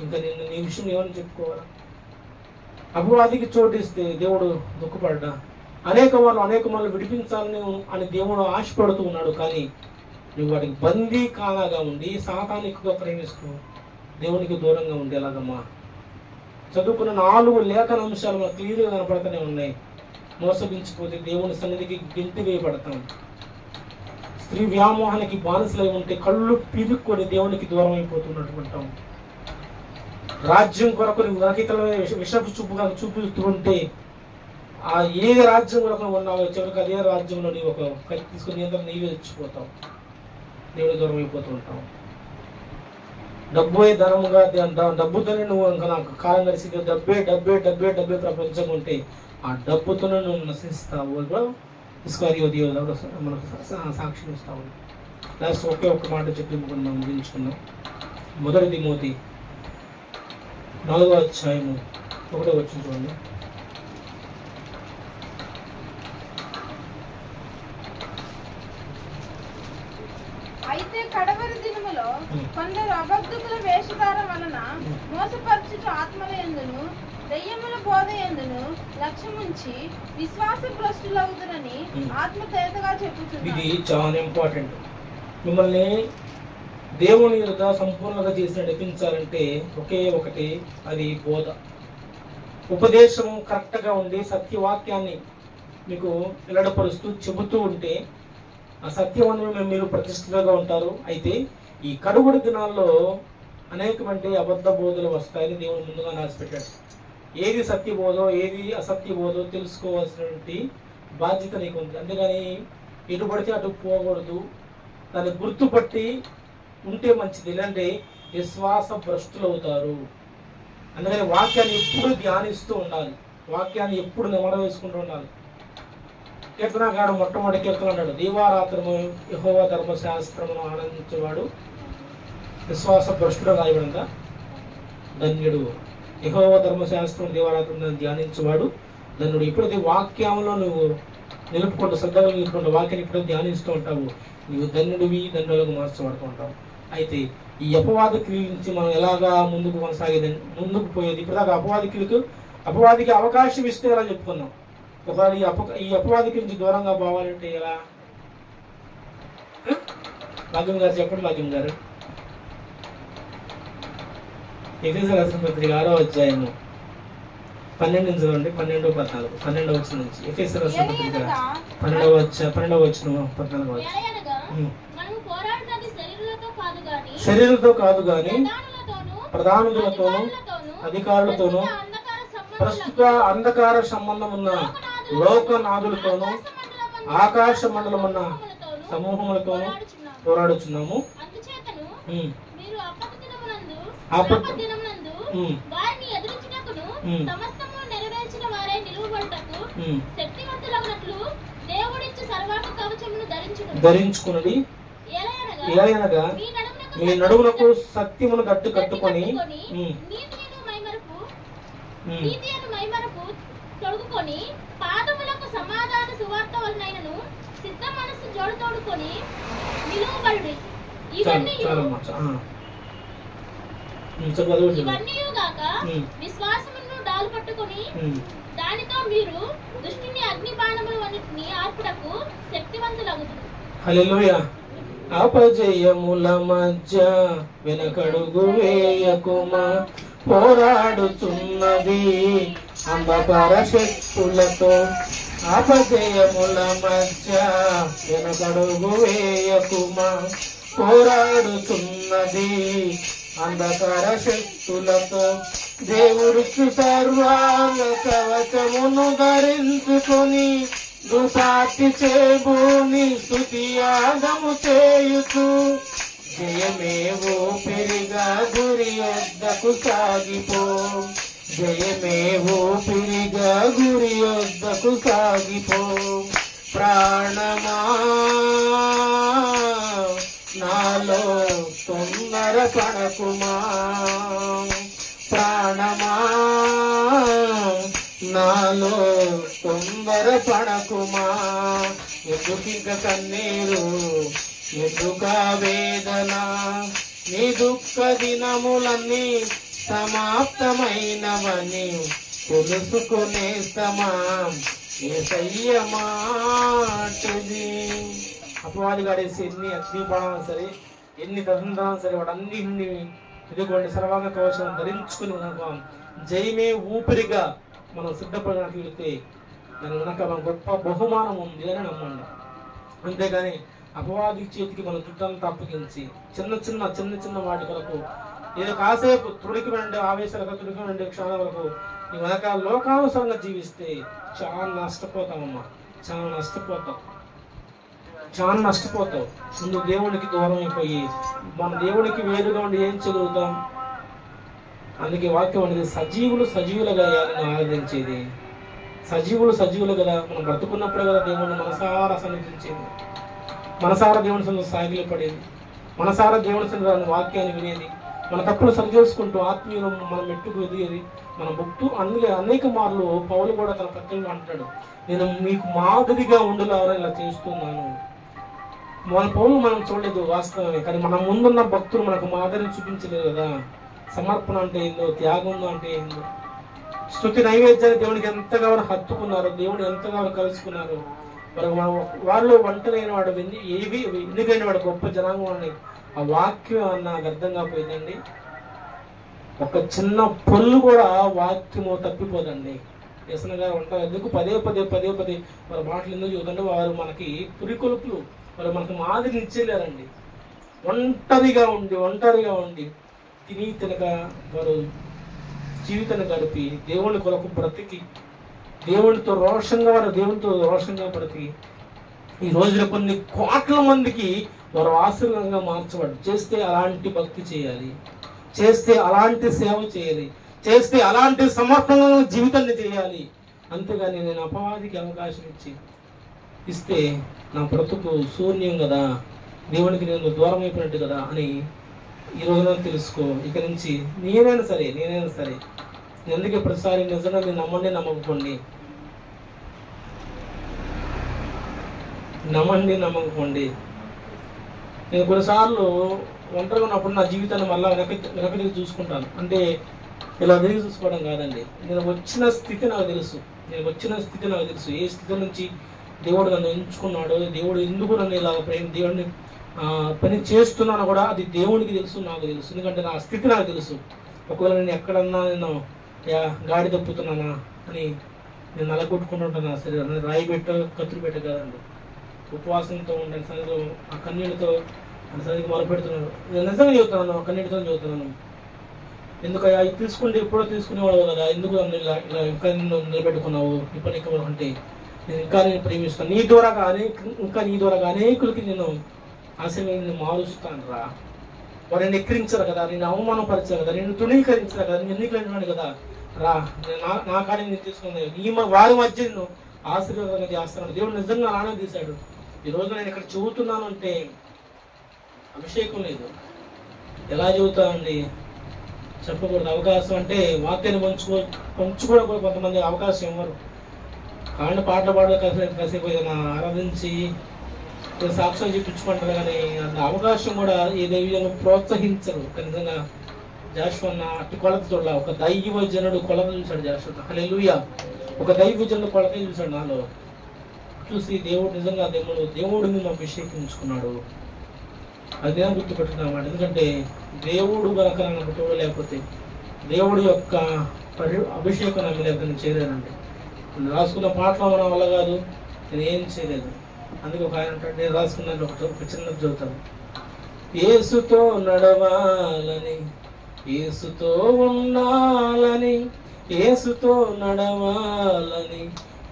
ఇంకా నిన్ను నీ విషయం ఏమని చెప్పుకోవాలా? అపవాదికి చోటిస్తే దేవుడు దుఃఖపడ్డా, అనేక వాళ్ళు విడిపించాలని అని దేవుడు ఆశపడుతూ ఉన్నాడు. కానీ నువ్వు వాటికి బందీ కాలాగా ఉండి సాతానికుగా ప్రేమిస్తూ దేవునికి దూరంగా ఉండేలాగమ్మా. చదువుకున్న 4 లేఖన అంశాలు మనకు క్లియర్గా కనపడుతూనే ఉన్నాయి. మోసగించిపోతే దేవుని సన్నిధికి గింటి వేయబడతాం, స్త్రీ వ్యామోహానికి బానిసలై ఉంటే కళ్ళు పిరుక్కొని దేవునికి దూరం అయిపోతున్నట్టుకుంటాం, రాజ్యం కొరకు విషపు చూపిస్తూ ఉంటే ఆ ఏ రాజ్యం కొరకు ఉన్నావో చివరికి అదే రాజ్యంలో నీ ఒక కత్తి తీసుకుని నీవే తెచ్చిపోతావు, దేవుడి దూరం అయిపోతూ ఉంటాం. డబ్బే ధనముగా డబ్బుతోనే నువ్వు ఇంకా నాకు కాలం కలిసి డబ్బే ప్రపంచం ఉంటే ఆ డబ్బుతోనే నువ్వు నశిస్తావు. ఇస్కారియోతు మనకు సాక్ష్యం ఇస్తావు. లాస్ట్ ఒక్క మాట చెప్పి మనం ముగించుకున్నాం. మొదటి తిమోతి 4వ అధ్యాయము 1వ వచనం చూడండి. అయితే కడవరి దినములో కొందరు అబద్ధకుల వేషధార వలన మోసపరచుట ఆత్మల యందును దయ్యముల బోధ యందును లక్ష్యముంచి విశ్వాస భ్రష్టులవుతురని ఆత్మ తేటగా చెప్పుచున్నారు. ఇది చాలా ఇంపార్టెంట్. మిమ్మల్ని దేవుని యొక్క సంపూర్ణంగా చేసి నడిపించాలంటే ఒకే ఒకటి, అది బోధ. ఉపదేశము కరెక్ట్గా ఉండి సత్యవాక్యాన్ని మీకు వెల్లడపరుస్తూ చెబుతూ ఉంటే ఆ సత్యవంతులు మీరు ప్రతిష్ఠితంగా ఉంటారు. అయితే ఈ కడుగుడి దినాల్లో అనేకమంది అబద్ధ బోధలు వస్తాయని దేవుడు ముందుగా రాసిపెట్టాడు. ఏది సత్యబోధో ఏది అసత్యబోధో తెలుసుకోవాల్సినటువంటి బాధ్యత నీకు ఉంది. అందుకని ఎటు పడితే అటు పోకూడదు, దాన్ని గుర్తుపట్టి ఉంటే మంచిది. లేదంటే విశ్వాస భ్రష్టులు అవుతారు. అందుకని వాక్యాన్ని ఎప్పుడు ధ్యానిస్తూ ఉండాలి, వాక్యాన్ని ఎప్పుడు నెమడ వేసుకుంటూ ఉండాలి. కీర్తనగాడు మొట్టమొదటి కీర్తన అన్నాడు, దీవారాత్రము యెహోవా ధర్మశాస్త్రమును ఆనందించేవాడు విశ్వాస భ్రష్టుడు రాయబడిందా? ధన్యుడు. యెహోవా ధర్మశాస్త్రం దీవారాత్రం ధ్యానించేవాడు ధన్యుడు. ఎప్పుడైతే వాక్యంలో నువ్వు నిలుపుకుంటూ శ్రద్ధగా నిలుపుకుంటూ వాక్యాన్ని ఎప్పుడైతే ధ్యానిస్తూ ఉంటావు నువ్వు ధన్యుడివి, ధన్యులుగా మార్చబడుతూ ఉంటావు. అయితే ఈ అపవాద క్రియల నుంచి మనం ఎలాగా ముందుకు పోయేది? ఇప్పటిదాకా అపవాదికి అవకాశం ఇస్తే ఎలా చెప్పుకున్నాం. ఒకవేళ ఈ అపవాదికి నుంచి దూరంగా పోవాలంటే ఎలా? భాగ్యం గారు చెప్పండి. భాగ్యం గారు ఎఫెసీయులకు రాసిన పత్రిక 6వ అధ్యాయము 12 చూడండి, 12-14 12వ వచనం నుంచి. ఎఫెసీయులకు రాసిన పత్రిక 12వ వచనం 14వ వచనం. శరీరులతో కాదు గాని ప్రధానులతోనూ అధికారులతోనూ ప్రస్తుత అంధకార సంబంధం ఉన్న లోకనాథులతోనూ ఆకాశ మండలమున్న సమూహములతోనూ పోరాడుచున్నాము. ధరించుకున్నది ఏలయనగా మీ నడుములకు సత్యమును గట్టు కట్టుకొని తొడుగుకొని పాదములకు సమాధాన సువార్త వలనైనను సిద్ధ మనస్సు జోడు తోడుకొని నిలువబడుడి. ఇవన్నీ గాక విశ్వాసమును డాలు పట్టుకొని దానితో మీరు దుష్టుని అగ్ని బాణములన్నిటిని ఆర్పుటకు శక్తివంతులగుదురు. హల్లెలూయా. అపజయముల మధ్య వెనకడుగు వేయకుమా, పోరాడుతున్నది అంధకార శక్తులతో. అపజయముల మధ్య వెనకడుగు వేయకుమా, పోరాడుతున్నది అంధకార శక్తులతో. దేవుడికి సర్వాంగ కవచమును ధరించుకొని దుసాటి చేబూని స్తుతి యాగము చేయుచు జయమే ఊపిరిగా గురి యొద్దకు సాగిపో. జయమే ఊపిరిగా గురి యొద్దకు సాగిపో. ప్రాణమా నాలో తొందర పడకుమా, ప్రాణమా నాలో తొందర పడకుమా. ఎందుకింక కన్నీరు, ఎందుక వేదన, నీ దుఃఖ దినములన్నీ సమాప్తమైనవని తెలుసుకునేస్తమా యేసయ్య మాటది. అపవాది గాడేసి ఎన్ని అగ్ని బాణాలు సరే, ఎన్ని దశంతరాలు సరే, వాటన్నింటినీ ఇదిగోండి సర్వాంగ కవచం ధరించుకుని జయమే ఊపిరిగా మనం సిద్ధపడినట్టు వెళితే దాని వెనక మన గొప్ప బహుమానం ఉంది అని నమ్మండి. అంతేగాని అపవాది చేతికి మన చుట్టంతా అప్పగించి చిన్న చిన్న చిన్న చిన్న వాటి కొరకు ఏదో కాసేపు తుడికి వెండి ఆవేశాలకు తుడికి వెండి క్షణాల వరకు నీ వెనక లోకానుసారంగా జీవిస్తే చాలా నష్టపోతామమ్మా, చాలా నష్టపోతావు. ముందు దేవునికి దూరం అయిపోయి మన దేవునికి వేరుగా ఉండి ఏం చేయగలుగుతాం? అందుకే వాక్యం అనేది సజీవులుగా ఆరాధించేది. సజీవులు కదా మనం బ్రతుకున్నప్పుడే కదా దేవుడిని మనసారా సన్నిధించేది, మనసారా దేవుని సన్నిధిలో సాగిలపడేది, మనసారా దేవుని సన్నిధిలో వాక్యాన్ని వినేది, మన తప్పులు సరిచేసుకుంటూ ఆత్మీయులు మన మెట్టుకు ఎదిగేది మన భక్తు. అందుకే అనేక మార్లు పౌలు కూడా తన పత్రికలో అంటాడు, నేను మీకు మాదిరిగా ఉండేలాగా ఇలా చేస్తున్నాను. మన పౌలు మనం చూడలేదు వాస్తవమే, కానీ మన ముందున్న భక్తులు మనకు మాదిరిని చూపించలేదు కదా. సమర్పణ అంటే ఏందో, త్యాగం అంటే ఏందో, స్తుతి నైవేద్యాన్ని దేవునికి ఎంతగా హత్తుకున్నారు, దేవుడు ఎంతగా కలుసుకున్నారు. వాళ్ళు ఒంటరైన వాడు ఎందుకైన వాడు గొప్ప జనాంగం అని ఆ వాక్యం నాకు అర్థం కాకపోయిందండి. ఒక చిన్న పొల్లు కూడా వాక్యము తప్పిపోదండి. యెసన్న గారు ఉంటారు ఎందుకు పదే పదే వారి మాటలు ఎందుకు చూద్దంటే వారు మనకి పురికొలుపులు, వారు మనకు మాదిరి ఇచ్చేలేరండి. ఒంటరిగా ఉండి తిని తినక వారు జీవితాన్ని గడిపి దేవుని కొరకు బ్రతికి దేవునితో రోషంగా బ్రతికి ఈ రోజున కొన్ని కోట్ల మందికి వారు ఆశీర్వాదంగా మార్చబడి చేస్తే అలాంటి భక్తి చేయాలి, చేస్తే అలాంటి సేవ చేయాలి, చేస్తే అలాంటి సమర్పణ జీవితాన్ని చేయాలి. అంతేగాని నేను అపవాదికి అవకాశం ఇస్తే నా బ్రతుకు శూన్యం కదా, దేవునికి నేను దూరం అయిపోయినట్టు కదా అని ఈ రోజున తెలుసుకో. ఇక నుంచి నేనైనా సరే ఎందుకే ప్రతిసారి నిజంగా నేను నమ్మకపోండి. నేను కొన్నిసార్లు ఒంటరిగా ఉన్నప్పుడు నా జీవితాన్ని మళ్ళీ వెనక్కి చూసుకుంటాను. అంటే ఇలా తిరిగి చూసుకోవడం కాదండి, నేను వచ్చిన స్థితి నాకు తెలుసు. ఏ స్థితి నుంచి దేవుడు నన్ను ఎంచుకున్నాడో, దేవుడు ఎందుకు నన్ను ఇలా దేవుడిని పని చేస్తున్నాను కూడా అది దేవునికి తెలుసు, నాకు తెలుసు. ఎందుకంటే నా స్థితి నాకు తెలుసు. ఒకవేళ నేను ఎక్కడన్నా నేను గాడి తప్పుతున్నానా అని నేను నలగొట్టుకుంటుంటాను. సరే రాయి కత్తులు పెట్ట కాదండి, ఉపవాసంతో ఉండే సన్నిధిలో ఆ కన్నీళ్ళతో సన్నిధికి మొదలుపెడుతున్నాను. నేను నిజంగా చెబుతున్నాను, కన్నీటితో చెబుతున్నాను. ఎందుకయ్యా ఇది తీసుకుంటే ఎప్పుడో తీసుకునేవాడు కదా, ఎందుకు నన్ను ఇలా ఇలా ఇంకా నిన్ను నిలబెట్టుకున్నావు నీ పని అంటే ఇంకా నేను ప్రేమిస్తాను, నీ ద్వారా అనేకులకి నేను ఆశీర్వాదాన్ని మారుస్తాను రా. వారు నేను ఎక్కిరించారు కదా, నేను అవమానపరిచారు కదా, నేను తృణీకరించారు కదా, నేను ఎన్నికలు కదా, రా నా కానీ నేను తీసుకున్నాను వారి మధ్య నేను ఆశీర్వాదంగా చేస్తాను. దేవుడు నిజంగా నానే తీశాడు. ఈ రోజు నేను ఇక్కడ చెబుతున్నాను అంటే అభిషేకం లేదు, ఎలా చెబుతానండి, చెప్పకూడదు. అవకాశం అంటే వాక్యాన్ని పంచుకోవడం కూడా కొంతమంది అవకాశం ఇవ్వరు. కానీ పాటలు పాడడం కాసేపు ఏదైనా ఆరాధించి సాక్ష్యం చూపించుకుంటారు, కానీ అంత అవకాశం కూడా ఏ దైవ్యంగా ప్రోత్సహించరు. నిజంగా జాషువా అట్టి కొలత చూడాల, ఒక దైవజనుడు కొలత చూశాడు జాషువా. హల్లెలూయా. ఒక దైవజనుడు కొలత చూశాడు నాలో. చూసి దేవుడు నిజంగా దేవుడిని మేము అభిషేకించుకున్నాడు. అది నేను గుర్తుపెట్టుకున్నామాట. ఎందుకంటే దేవుడు కనుక నాకు తోడు లేకపోతే, దేవుడి యొక్క అభిషేకం నా మీద నేను చేయలేనండి. నేను రాసుకున్న పాటలు మన వల్ల కాదు, నేను ఏం చేయలేదు. అందుకే ఒక ఆయన అంటాడు, నేను రాసుకున్నాను ఒక చిన్నది చదువుతాను. యేసుతో నడవాలని, యేసుతో ఉండాలని, యేసుతో నడవాలని,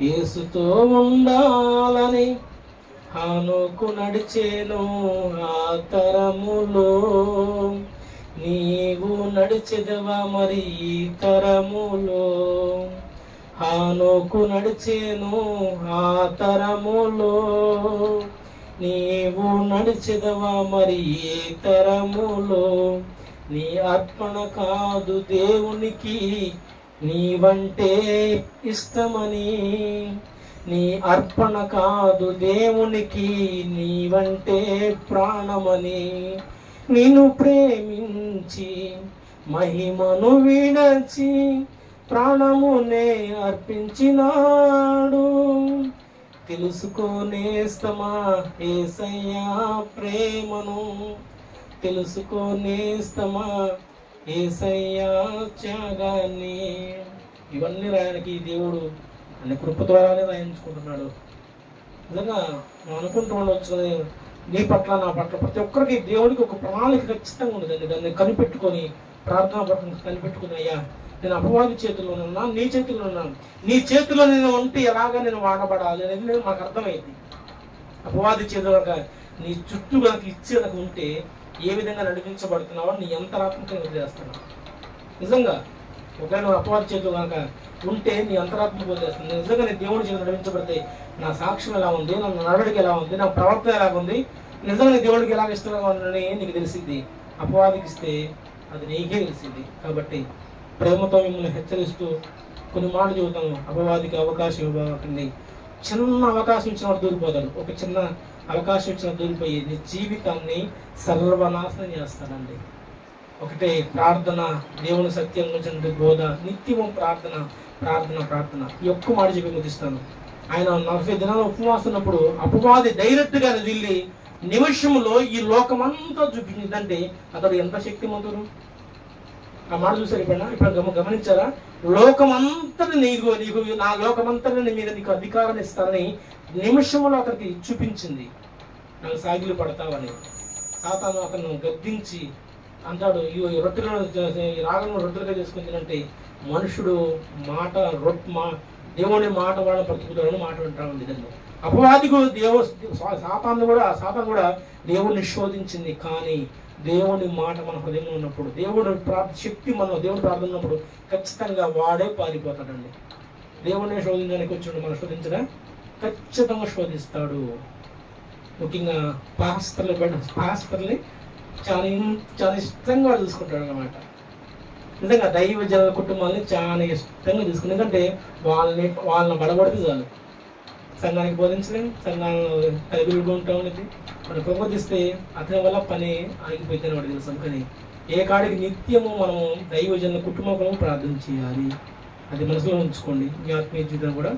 యేసుతో ఉండాలని హానోకు నడిచేను ఆ తరములో, నీవు నడిచెదవా మరి ఈ తరములో. హానోకు నడిచేను ఆ తరములో, నీవు నడిచెదవా మరి ఏ తరములో. నీ అర్పణ కాదు దేవునికి నీవంటే ఇష్టమని, నీ అర్పణ కాదు దేవునికి నీవంటే ప్రాణమని, నిన్ను ప్రేమించి మహిమను విడచి ప్రాణమునే అర్పించినాడు. తెలుసుకోనేస్తమా యేసయ్యా ప్రేమను, తెలుసుకోనేస్తమా యేసయ్యా త్యాగాన్ని. ఇవన్నీ రాయడానికి దేవుడు అనే కృప ద్వారానే రాయించుకుంటున్నాడు. నిజంగా మనం అనుకుంటూ ఉండవచ్చు, నీ పట్ల నా పట్ల ప్రతి ఒక్కరికి దేవుడికి ఒక ప్రణాళిక ఖచ్చితంగా ఉండదండి. దాన్ని కనిపెట్టుకొని ప్రార్థనా పట్ల కనిపెట్టుకుని, అయ్యా నేను అపవాది చేతిలో ఉన్నాను, నీ చేతిలో ఉన్నాను, నీ చేతిలో నేను ఉంటే ఎలాగా నేను వాడబడాలి అనేది మాకు అర్థమైంది. అపవాది చేతిలో నీ చుట్టూ కనుక ఇచ్చి కనుక ఉంటే ఏ విధంగా నడిపించబడుతున్నావో నీ అంతరాత్మక వదిలేస్తున్నావు. నిజంగా ఒకవేళ నువ్వు అపవాది చేతిలో కనుక ఉంటే నీ అంతరాత్మక వదిలేస్తుంది. నిజంగా నేను దేవుడి చేతిలో నడిపించబడితే నా సాక్ష్యం ఎలా ఉంది, నా నడవడికి ఎలా ఉంది, నా ప్రవర్తన ఎలా ఉంది, నిజంగా నీ దేవుడికి ఎలాగ ఇష్టంగా ఉందని నీకు తెలిసింది. అపవాదికి ఇస్తే అది నీకే తెలిసింది. కాబట్టి ప్రేమతో మిమ్మల్ని హెచ్చరిస్తూ కొన్ని మాటలు చెబుతాను. అపవాదికి అవకాశం ఇవ్వకండి. చిన్న అవకాశం ఇచ్చిన వాడు దూరిపోతాడు. ఒక చిన్న అవకాశం ఇచ్చిన దూరిపోయి నీ జీవితాన్ని సర్వనాశనం చేస్తాడండి. ఒకటే ప్రార్థన, దేవుని సత్యం గురించి బోధ, నిత్యము ప్రార్థన ప్రార్థన ప్రార్థన. ఈ ఒక్క మాట చెప్పి ముగిస్తాను. ఆయన 40 దినాలు ఉపవాసం ఉన్నప్పుడు అపవాది డైరెక్ట్గా వెళ్ళి నిమిషంలో ఈ లోకమంతా చూపించిందంటే అతడు ఎంత శక్తిమంతుడు. ఆ మాట చూసారు ఇప్పుడు గమనించారా? లోకమంతటి నీకు నా లోకమంతటి నీ మీద నీకు అధికారాన్ని ఇస్తానని నిమిషంలో అతనికి చూపించింది. నాకు సాగిలు పడతావని సాతాను అతను గద్దించి అంటాడు, ఈ రొట్టెలను రాగలను రొట్టెలుగా చేసుకుని తినంటే మనుషుడు మాట దేవుని మాట వాళ్ళని బ్రతుకుతాడని మాట వింటా ఉంది. దాన్ని అపవాదికు సాతాను కూడా దేవుడిని శోధించింది. కానీ దేవుని మాట మన హృదయంలో ఉన్నప్పుడు, దేవుడు శక్తి మన దేవుడు ప్రార్థన ఉన్నప్పుడు ఖచ్చితంగా వాడే పారిపోతాడండి. దేవుడిని శోధించడానికి వచ్చాడు, మనం శోధించడా ఖచ్చితంగా శోధిస్తాడు. ముఖ్యంగా పాస్టర్ని చాలా ఇష్టంగా చూసుకుంటాడు అన్నమాట. నిజంగా దైవ జన కుటుంబాన్ని చాలా ఇష్టంగా చూసుకుంటాడు. ఎందుకంటే వాళ్ళని బడబడితే చాలు, సంఘానికి బోధించలేము, సంఘాలను కలిగిలుగా ఉంటాం అనేది మనం ప్రబోధిస్తే అతని వల్ల పని ఆగిపోయిందని వాడు తెలుసు. కానీ ఏ కాడికి నిత్యము మనము దైవజనుల కుటుంబం ప్రార్థన చేయాలి. అది మనసులో ఉంచుకోండి. మీ ఆత్మీయ జీవితం కూడా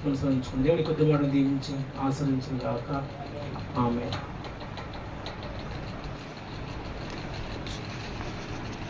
మనసులో ఉంచుకోండి. దేవుడి కొద్ది మాటలు దీవించి ఆశ్రయించిన కాక ఆమె.